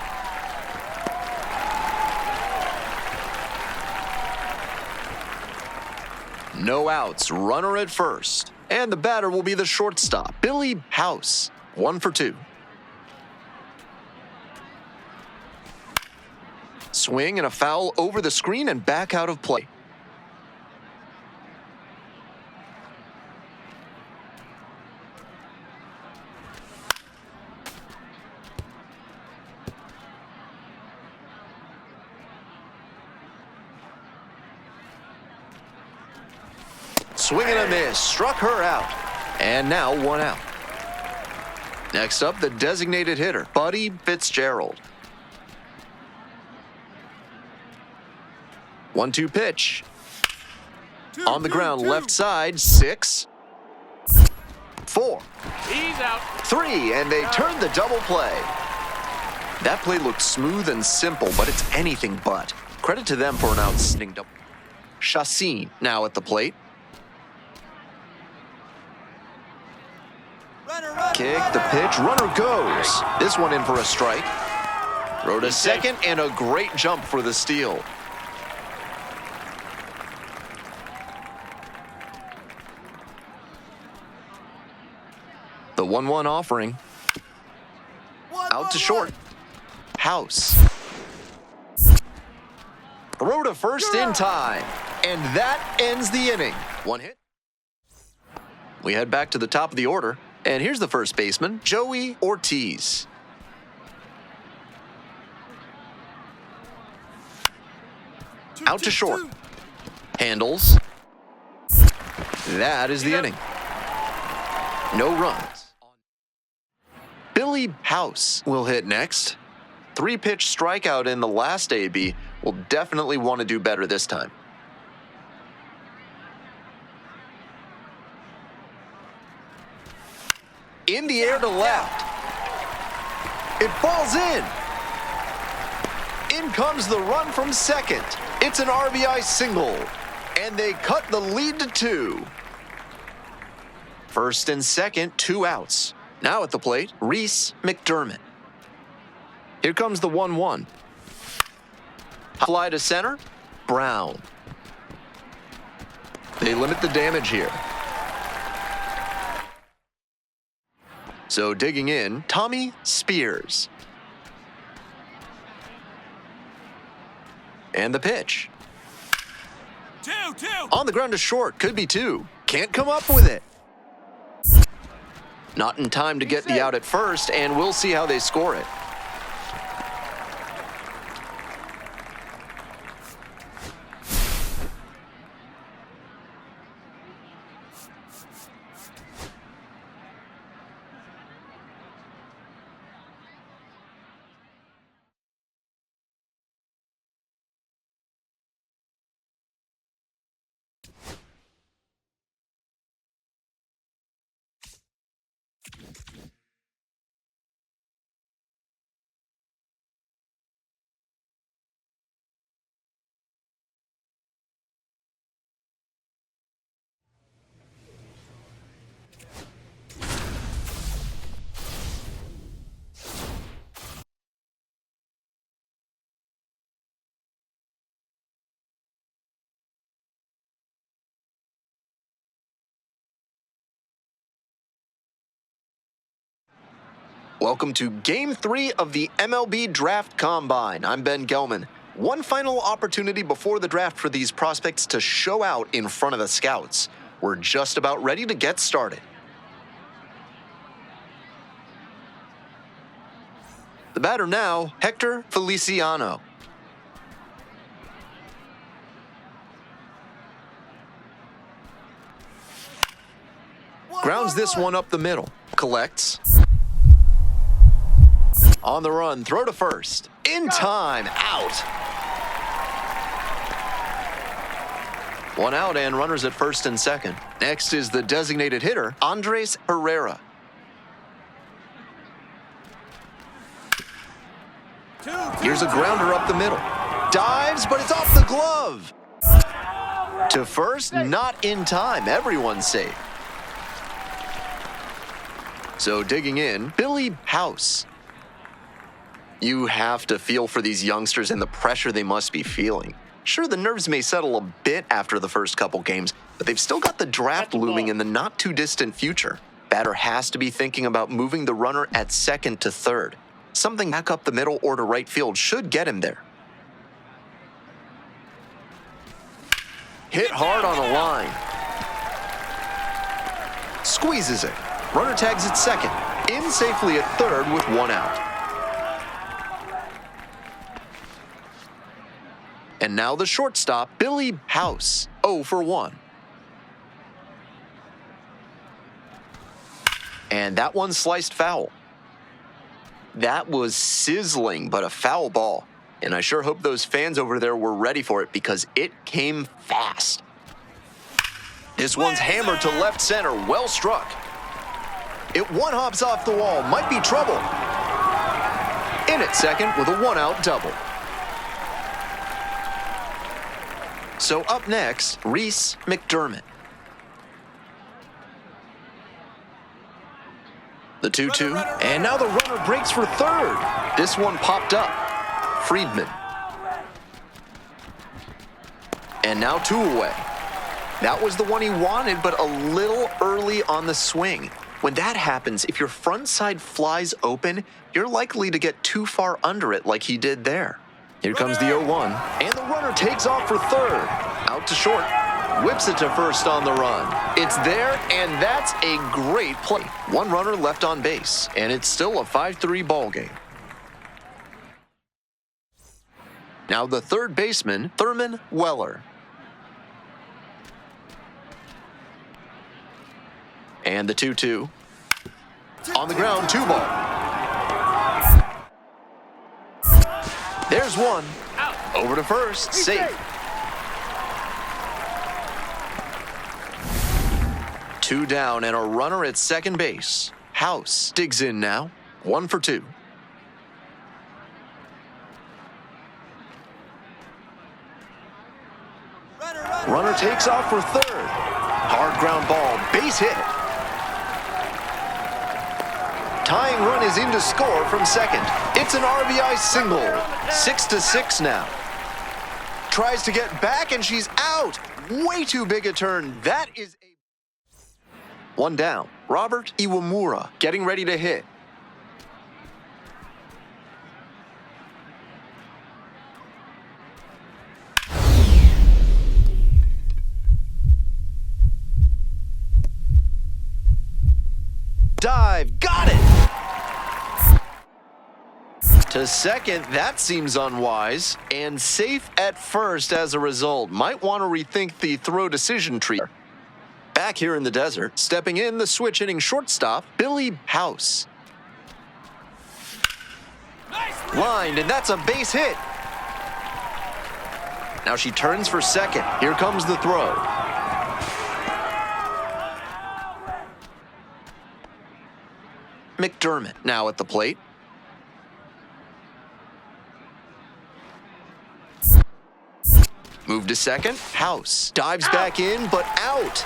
No outs, runner at first. And the batter will be the shortstop, Billy House. 1 for 2. Swing and a foul over the screen and back out of play. Swing and a miss, struck her out. And now 1 out. Next up, the designated hitter, Buddy Fitzgerald. 1-2 pitch. On the ground, left side, 6, 4. He's out. 3, and they turn the double play. That play looked smooth and simple, but it's anything but. Credit to them for an outstanding double. Chassin now at the plate. Kick, the pitch, runner goes. This one in for a strike. Throw to second, and a great jump for the steal. The 1-1 offering. Out to short. House. Throw to first in time. And that ends the inning. 1 hit. We head back to the top of the order. And here's the first baseman, Joey Ortiz. Out to short. Handles. That is the inning. No runs. Billy House will hit next. 3-pitch strikeout in the last AB. Will definitely want to do better this time. In the air to left. It falls in. In comes the run from second. It's an RBI single. And they cut the lead to 2. First and second, 2 outs. Now at the plate, Reese McDermott. Here comes the 1-1. Fly to center, Brown. They limit the damage here. So digging in, Tommy Spears. And the pitch. 2-2. On the ground to short, could be 2. Can't come up with it. Not in time to get the out at first, and we'll see how they score it. Welcome to Game 3 of the MLB Draft Combine. I'm Ben Gelman. One final opportunity before the draft for these prospects to show out in front of the scouts. We're just about ready to get started. The batter now, Hector Feliciano. Grounds this one up the middle. Collects. On the run, throw to first. In time, out. One out and runners at first and second. Next is the designated hitter, Andres Herrera. Here's a grounder up the middle. Dives, but it's off the glove. To first, not in time. Everyone's safe. So digging in, Billy House. You have to feel for these youngsters and the pressure they must be feeling. Sure, the nerves may settle a bit after the first couple games, but they've still got the draft looming in the not-too-distant future. Batter has to be thinking about moving the runner at second to third. Something back up the middle or to right field should get him there. Hit hard on the line. Squeezes it. Runner tags at second. In safely at third with one out. And now the shortstop, Billy House, 0 for 1. And that one sliced foul. That was sizzling, but a foul ball. And I sure hope those fans over there were ready for it because it came fast. This one's hammered to left center, well struck. It one-hops off the wall, might be trouble. In at second with a one-out double. So up next, Reese McDermott. The 2-2, and now the runner breaks for third. This one popped up. Friedman. And now 2 away. That was the one he wanted, but a little early on the swing. When that happens, if your front side flies open, you're likely to get too far under it like he did there. Here comes the 0-1, and the runner takes off for third. Out to short, whips it to first on the run. It's there, and that's a great play. One runner left on base, and it's still a 5-3 ball game. Now the third baseman, Thurman Weller. And the 2-2. On the ground, 2 ball. There's one. Over to first, safe. 2 down and a runner at second base. House digs in now. 1 for 2. Runner takes off for third. Hard ground ball, base hit. Tying run is in to score from second. It's an RBI single. 6-6 now. Tries to get back, and she's out. Way too big a turn. That is a... One down. Robert Iwamura getting ready to hit. Dive, got it! To second, that seems unwise, and safe at first as a result. Might want to rethink the throw decision tree. Back here in the desert, stepping in the switch hitting shortstop, Billy House. Lined, and that's a base hit. Now she turns for second. Here comes the throw. McDermott now at the plate. Move to second. House dives back in, but out.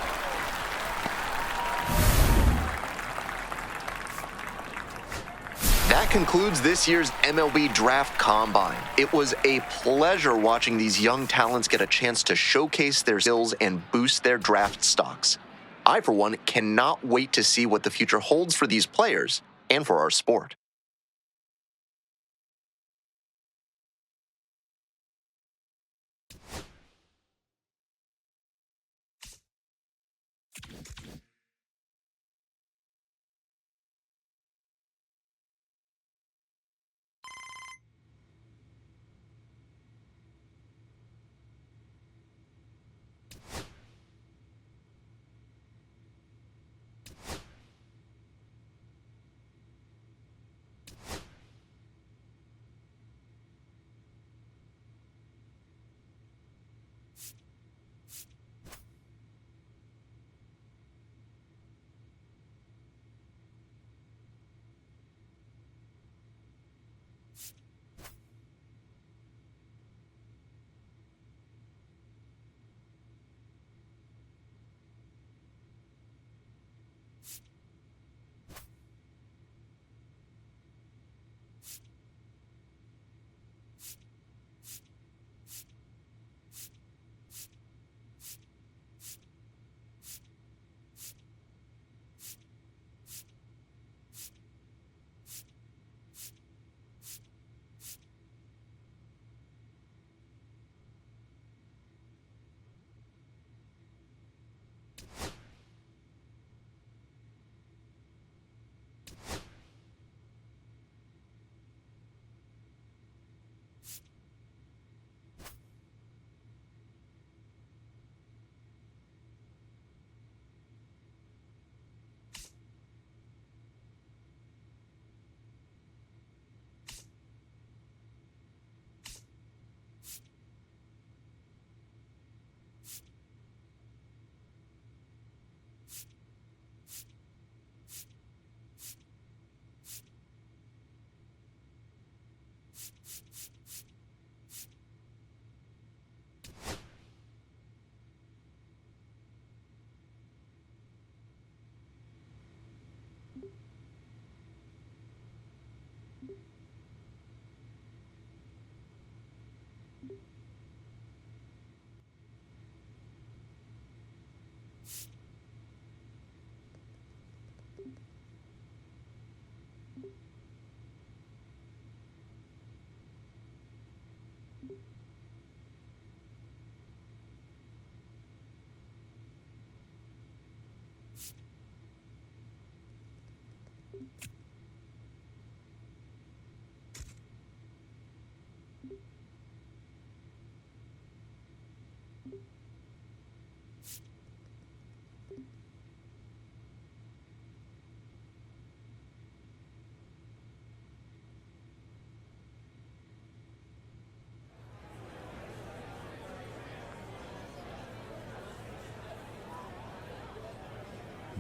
That concludes this year's MLB Draft Combine. It was a pleasure watching these young talents get a chance to showcase their skills and boost their draft stocks. I, for one, cannot wait to see what the future holds for these players and for our sport.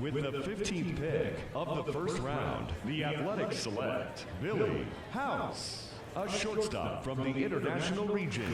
With the 15th pick of the first round, the Athletics select Billy House, a shortstop from the International Region.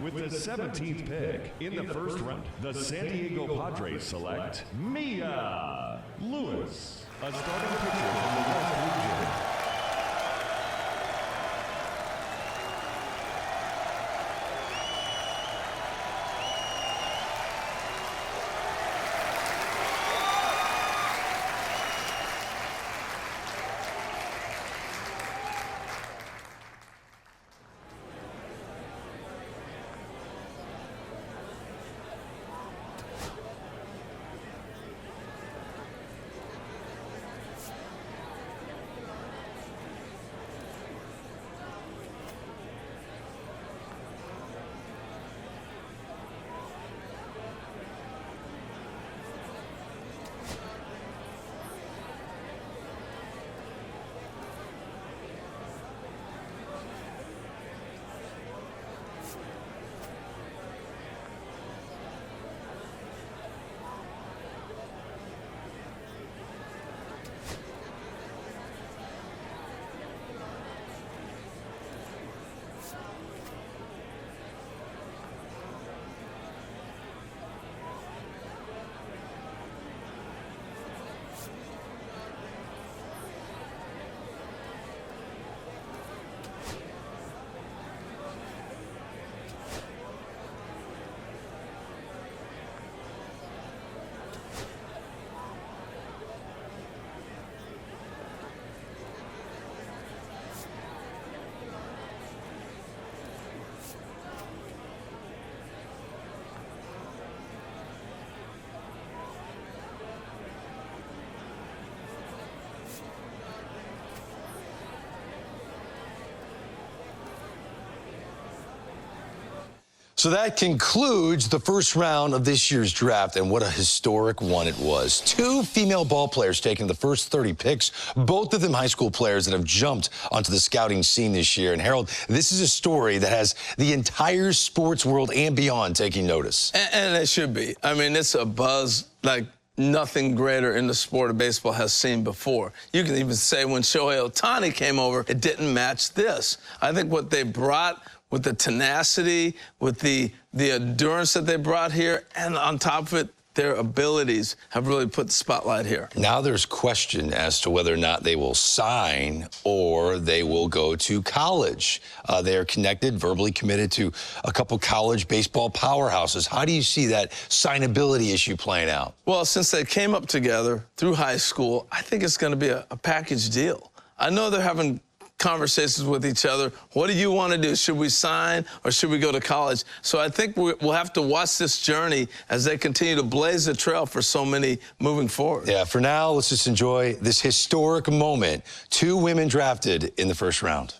With the 17th pick in the first round, the San Diego Padres select Mia Lewis, a starting pitcher from the West Region. So that concludes the first round of this year's draft, and what a historic one it was. 2 female ball players taken the first 30 picks, both of them high school players that have jumped onto the scouting scene this year. And Harold, this is a story that has the entire sports world and beyond taking notice. And it should be. I mean, it's a buzz like nothing greater in the sport of baseball has seen before. You can even say when Shohei Ohtani came over, it didn't match this. I think what they brought with the tenacity, with the endurance that they brought here, and on top of it, their abilities have really put the spotlight here. Now there's question as to whether or not they will sign or they will go to college. They are connected, verbally committed to a couple college baseball powerhouses. How do you see that signability issue playing out? Well, since they came up together through high school, I think it's going to be a package deal. I know they're having conversations with each other. What do you want to do? Should we sign or should we go to college? So I think we'll have to watch this journey as they continue to blaze the trail for so many moving forward. Yeah, for now, let's just enjoy this historic moment. 2 women drafted in the first round.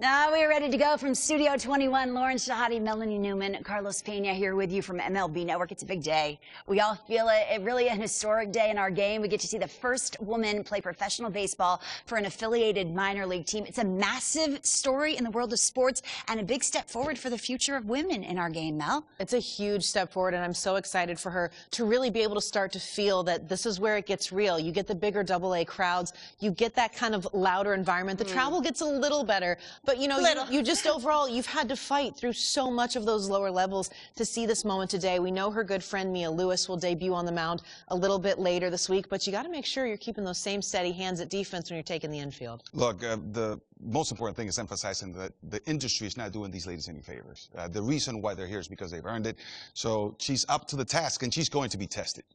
Now we are ready to go from Studio 21. Lauren Shahadi, Melanie Newman, Carlos Pena here with you from MLB Network. It's a big day. We all feel it. It really an historic day in our game. We get to see the first woman play professional baseball for an affiliated minor league team. It's a massive story in the world of sports and a big step forward for the future of women in our game, Mel. It's a huge step forward, and I'm so excited for her to really be able to start to feel that this is where it gets real. You get the bigger AA crowds. You get that kind of louder environment. The travel gets a little better. But, you know, you just overall, you've had to fight through so much of those lower levels to see this moment today. We know her good friend Mia Lewis will debut on the mound a little bit later this week, but you got to make sure you're keeping those same steady hands at defense when you're taking the infield. Look, the most important thing is emphasizing that the industry is not doing these ladies any favors. The reason why they're here is because they've earned it. So she's up to the task, and she's going to be tested.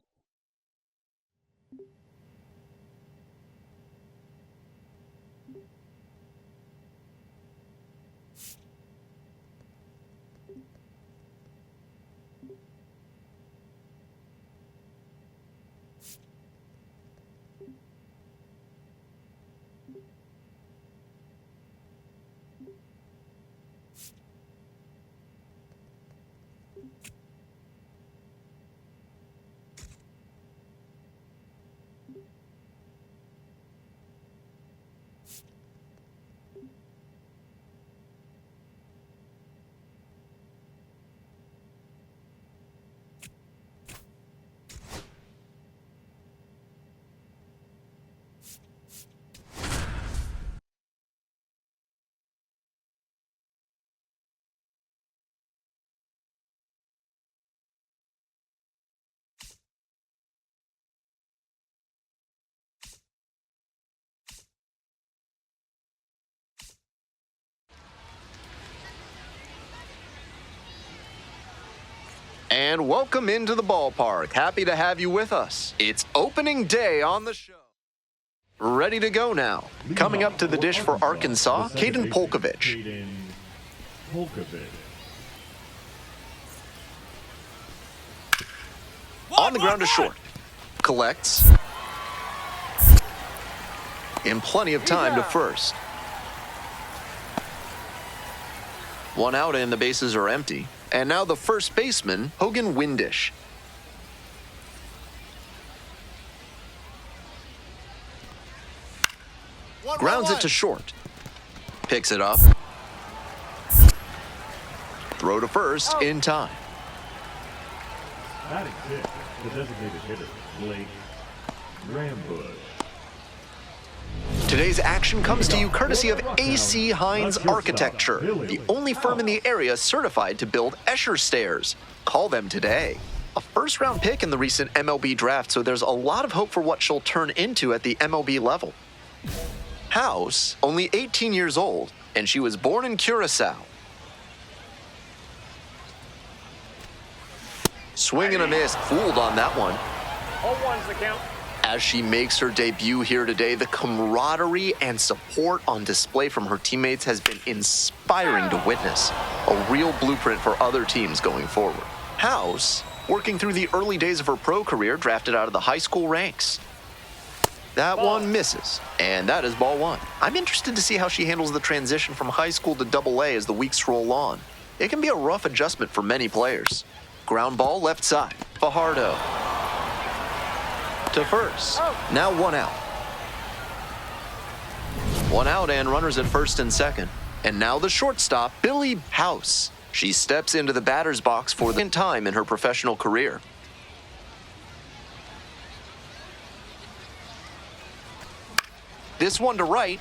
And welcome into the ballpark. Happy to have you with us. It's opening day on the show. Ready to go now. Coming up to the dish for Arkansas, Caden Polkovich. On the ground to short. Collects. In plenty of time to first. One out and the bases are empty. And now the first baseman, Hogan Windish. Grounds it to short. Picks it up. Throw to first in time. Batting sixth, the designated hitter, Blake Rambush. Today's action comes to you courtesy of AC Hines Architecture, the only firm in the area certified to build Escher stairs. Call them today. A first-round pick in the recent MLB draft, so there's a lot of hope for what she'll turn into at the MLB level. House, only 18 years old, and she was born in Curacao. Swing and a miss, fooled on that one. 0-1's the count. As she makes her debut here today, the camaraderie and support on display from her teammates has been inspiring to witness. A real blueprint for other teams going forward. House, working through the early days of her pro career, drafted out of the high school ranks. That one misses, and that is ball one. I'm interested to see how she handles the transition from high school to AA as the weeks roll on. It can be a rough adjustment for many players. Ground ball left side. Fajardo to first. Now one out. One out and runners at first and second. And now the shortstop, Billy House. She steps into the batter's box for the second time in her professional career. This one to right.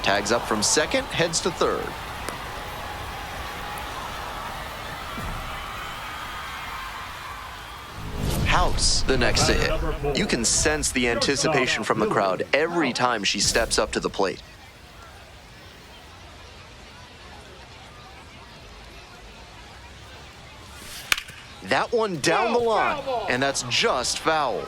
Tags up from second, heads to third. House, the next to hit. You can sense the anticipation from the crowd every time she steps up to the plate. That one down the line, and that's just foul.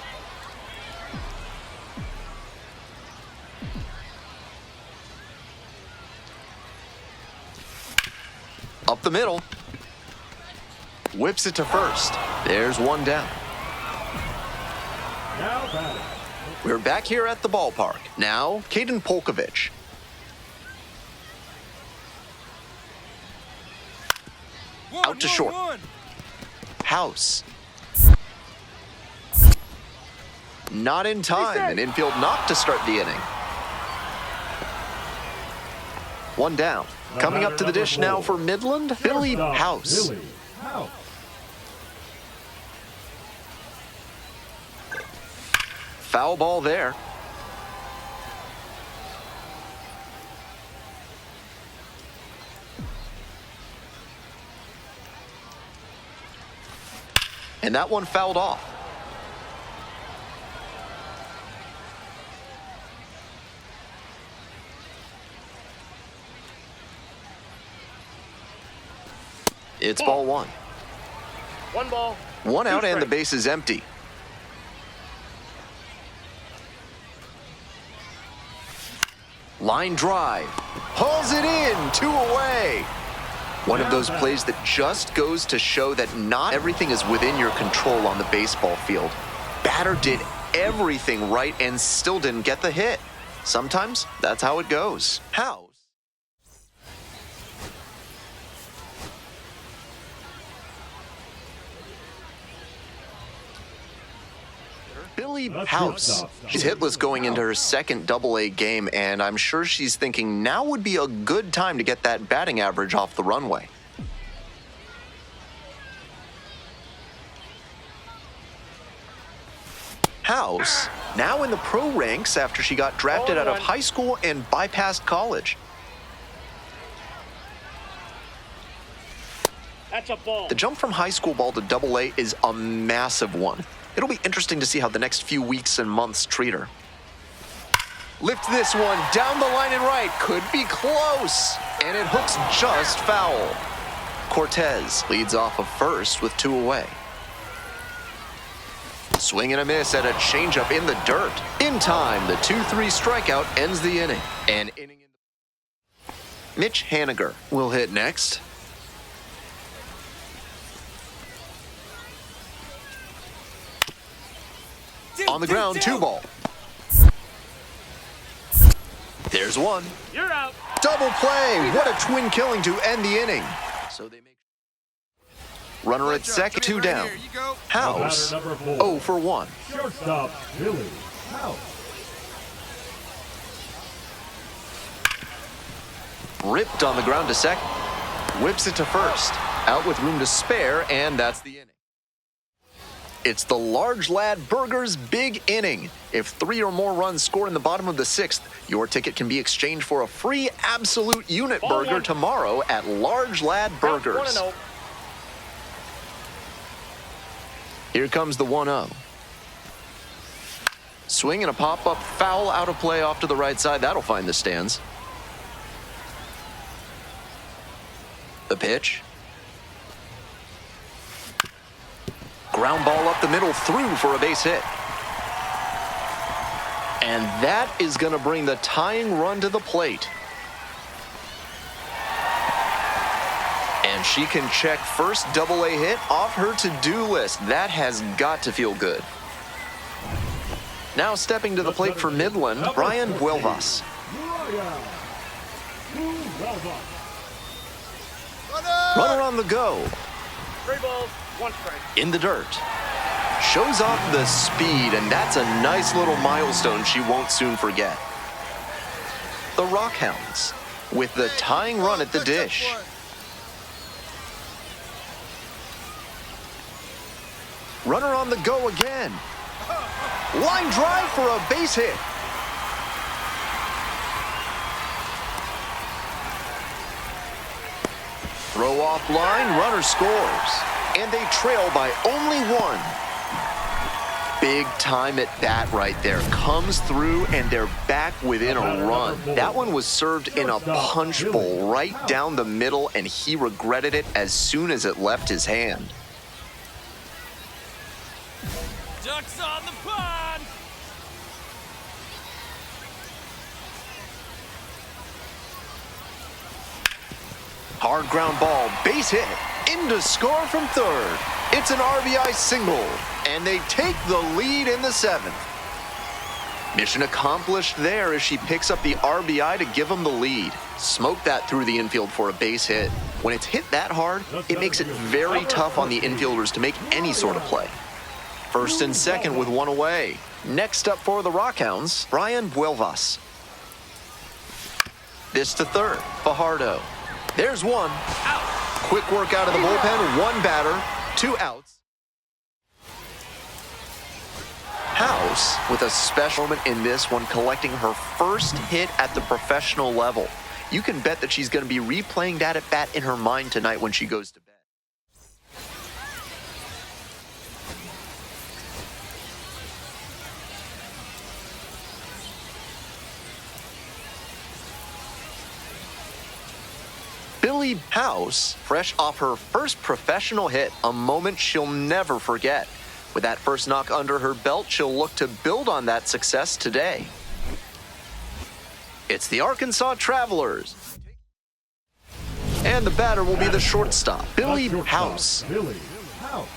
Up the middle. Whips it to first. There's one down. We're back here at the ballpark. Now, Kaden Polkovich. Out to short. House. Not in time. An infield knock to start the inning. One down. Coming up to the dish now for Midland, Billy House. Foul ball there. And that one fouled off. It's ball one. One ball. One out and the base is empty. Line drive. Hauls it in. 2 away. One of those plays that just goes to show that not everything is within your control on the baseball field. Batter did everything right and still didn't get the hit. Sometimes that's how it goes. How? Billy House. She's hitless going into her second AA game, and I'm sure she's thinking now would be a good time to get that batting average off the runway. House, now in the pro ranks after she got drafted out of high school and bypassed college. That's a ball. The jump from high school ball to AA is a massive one. It'll be interesting to see how the next few weeks and months treat her. Lift this one down the line and right. Could be close. And it hooks just foul. Cortez leads off of first with 2 away. Swing and a miss at a changeup in the dirt. In time, the 2-3 strikeout ends the inning. And inning in Mitch Haniger will hit next. On the ground, 2 ball. There's one. You're out. Double play. What a twin killing to end the inning. So they make runner at second, 2 down. House, 0 for 1. Shortstop, Billy House. Ripped on the ground to second. Whips it to first. Out with room to spare, and that's the inning. It's the large lad burger's big inning. If 3 or more runs score in the bottom of the 6th, your ticket can be exchanged for a free absolute unit burger tomorrow at Large Lad Burgers. Here comes the 1-0. Swing and a pop-up foul out of play off to the right side. That'll find the stands. The pitch. Ground ball up the middle, through for a base hit. And that is going to bring the tying run to the plate. And she can check first double-A hit off her to-do list. That has got to feel good. Now stepping to the plate for Midland, Brian Buelvas. Runner on the go. 3 balls, 1 strike. In the dirt. Shows off the speed, and that's a nice little milestone she won't soon forget. The Rockhounds with the tying run at the dish. Runner on the go again. Line drive for a base hit. Throw off line, runner scores. And they trail by only 1. Big time at bat right there. Comes through and they're back within a run. That one was served in a punch bowl right down the middle, and he regretted it as soon as it left his hand. Ducks on the pond! Hard ground ball, base hit, in to score from third. It's an RBI single, and they take the lead in the 7th. Mission accomplished there as she picks up the RBI to give them the lead. Smoke that through the infield for a base hit. When it's hit that hard, it makes it very tough on the infielders to make any sort of play. First and second with 1 away. Next up for the Rockhounds, Brian Buelvas. This to third, Fajardo. There's 1. Out. Quick work out of the bullpen, 1 batter, 2 outs. House with a special moment in this one, collecting her first hit at the professional level. You can bet that she's going to be replaying that at bat in her mind tonight when she goes to bed. Billy House, fresh off her first professional hit, a moment she'll never forget. With that first knock under her belt, she'll look to build on that success today. It's the Arkansas Travelers. And the batter will be the shortstop, Billy House. Billy House.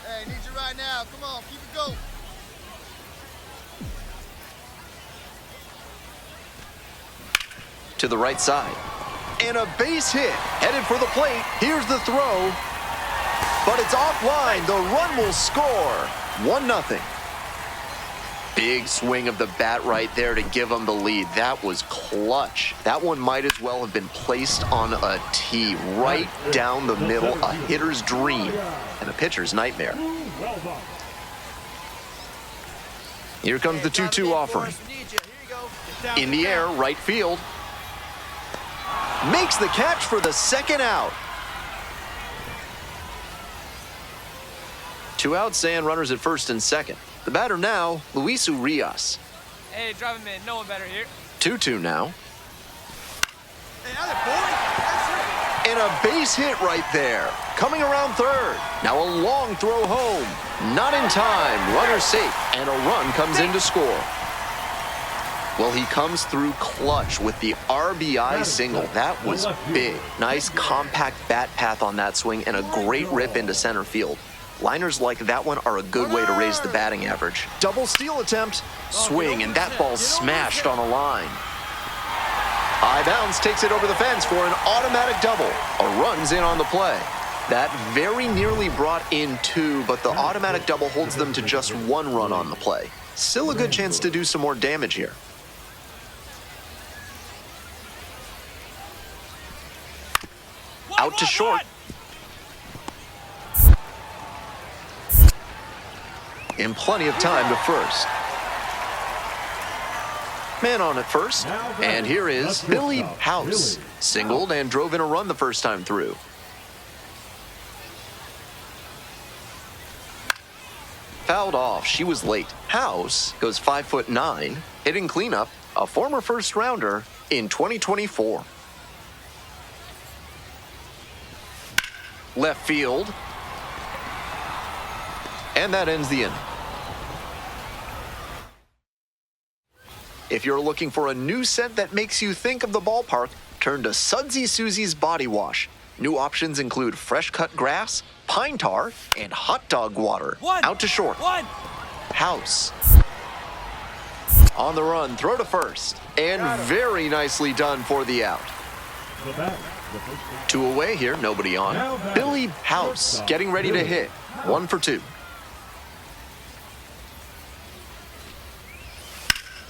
Hey, need you right now. Come on, keep it going. To the right side. And a base hit. Headed for the plate. Here's the throw. But it's offline. The run will score. 1-0. Big swing of the bat right there to give them the lead. That was clutch. That one might as well have been placed on a tee right down the middle. A hitter's dream and a pitcher's nightmare. Here comes the 2-2 offering. In the air, right field. Makes the catch for the second out. 2 outs and runners at first and second. The batter now, Luis Urias. Hey, drive him in. No one better here. 2-2 now. And a base hit right there. Coming around third. Now a long throw home. Not in time. Runner safe. And a run comes in to score. Well, he comes through clutch with the RBI single. That was big. Nice compact bat path on that swing and a great rip into center field. Liners like that one are a good way to raise the batting average. Double steal attempt. Swing, and that ball's smashed on a line. High bounce takes it over the fence for an automatic double. A run's in on the play. That very nearly brought in 2, but the automatic double holds them to just 1 run on the play. Still a good chance to do some more damage here. Out to short. In plenty of time to first. Man on at first, and here is Billy House. Singled and drove in a run the first time through. Fouled off, she was late. House goes 5'9", hitting cleanup, a former first rounder in 2024. Left field. And that ends the inning. If you're looking for a new scent that makes you think of the ballpark, turn to Sudsy Susie's Body Wash. New options include fresh cut grass, pine tar, and hot dog water. Out to short. House. On the run, throw to first. And very nicely done for the out. 2 away here, nobody on. Billy House getting ready to hit. 1 for 2.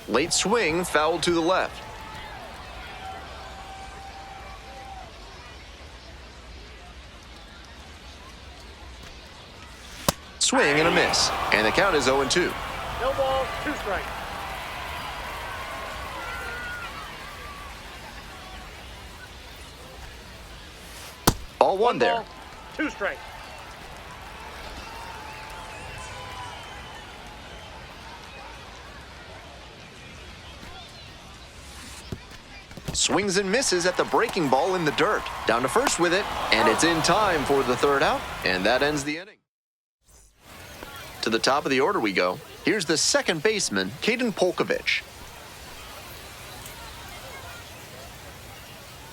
Late swing, foul to the left. Swing and a miss. And the count is 0-2. No ball, 2 strikes. Ball 1 there. Ball, 2 strikes. Swings and misses at the breaking ball in the dirt. Down to first with it, and it's in time for the third out, and that ends the inning. To the top of the order we go. Here's the second baseman, Caden Polkovich.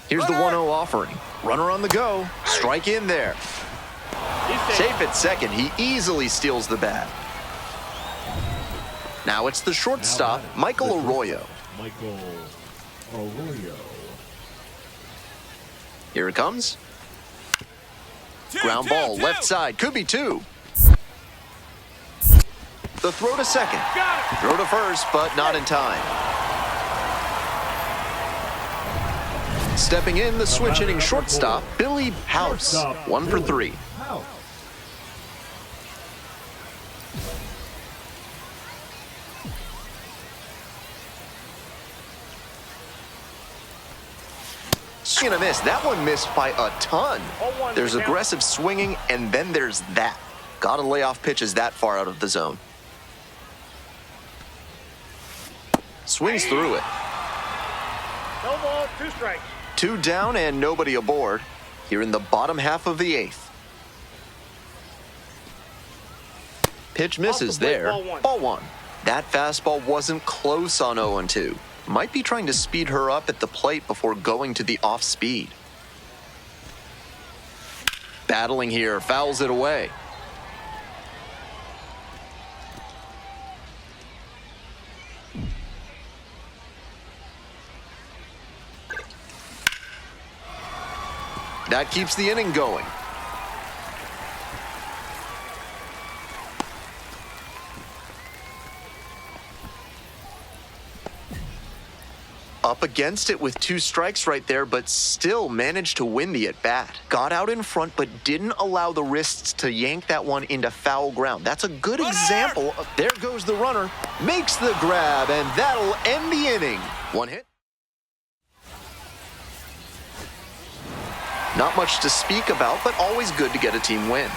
Here's the 1-0 offering. Runner on the go. Strike in there. Safe at second. He easily steals the bat. Now it's the shortstop, Michael Arroyo. Here it comes. Ground ball, left side, could be 2. The throw to second. Throw to first, but not in time. Stepping in, the switch hitting shortstop, Billy House. 1 for 3. Swing and a miss. That one missed by a ton. There's aggressive swinging, and then there's that. Gotta lay off pitches that far out of the zone. Swings through it. No ball, 2 strikes. 2 down and nobody aboard here in the bottom half of the 8th. Pitch misses there. Ball 1. That fastball wasn't close on 0-2. Might be trying to speed her up at the plate before going to the off speed. Battling here, fouls it away. That keeps the inning going. Up against it with 2 strikes right there, but still managed to win the at-bat. Got out in front, but didn't allow the wrists to yank that one into foul ground. That's a good example of, there goes the runner, makes the grab, and that'll end the inning. 1 hit. Not much to speak about, but always good to get a team win.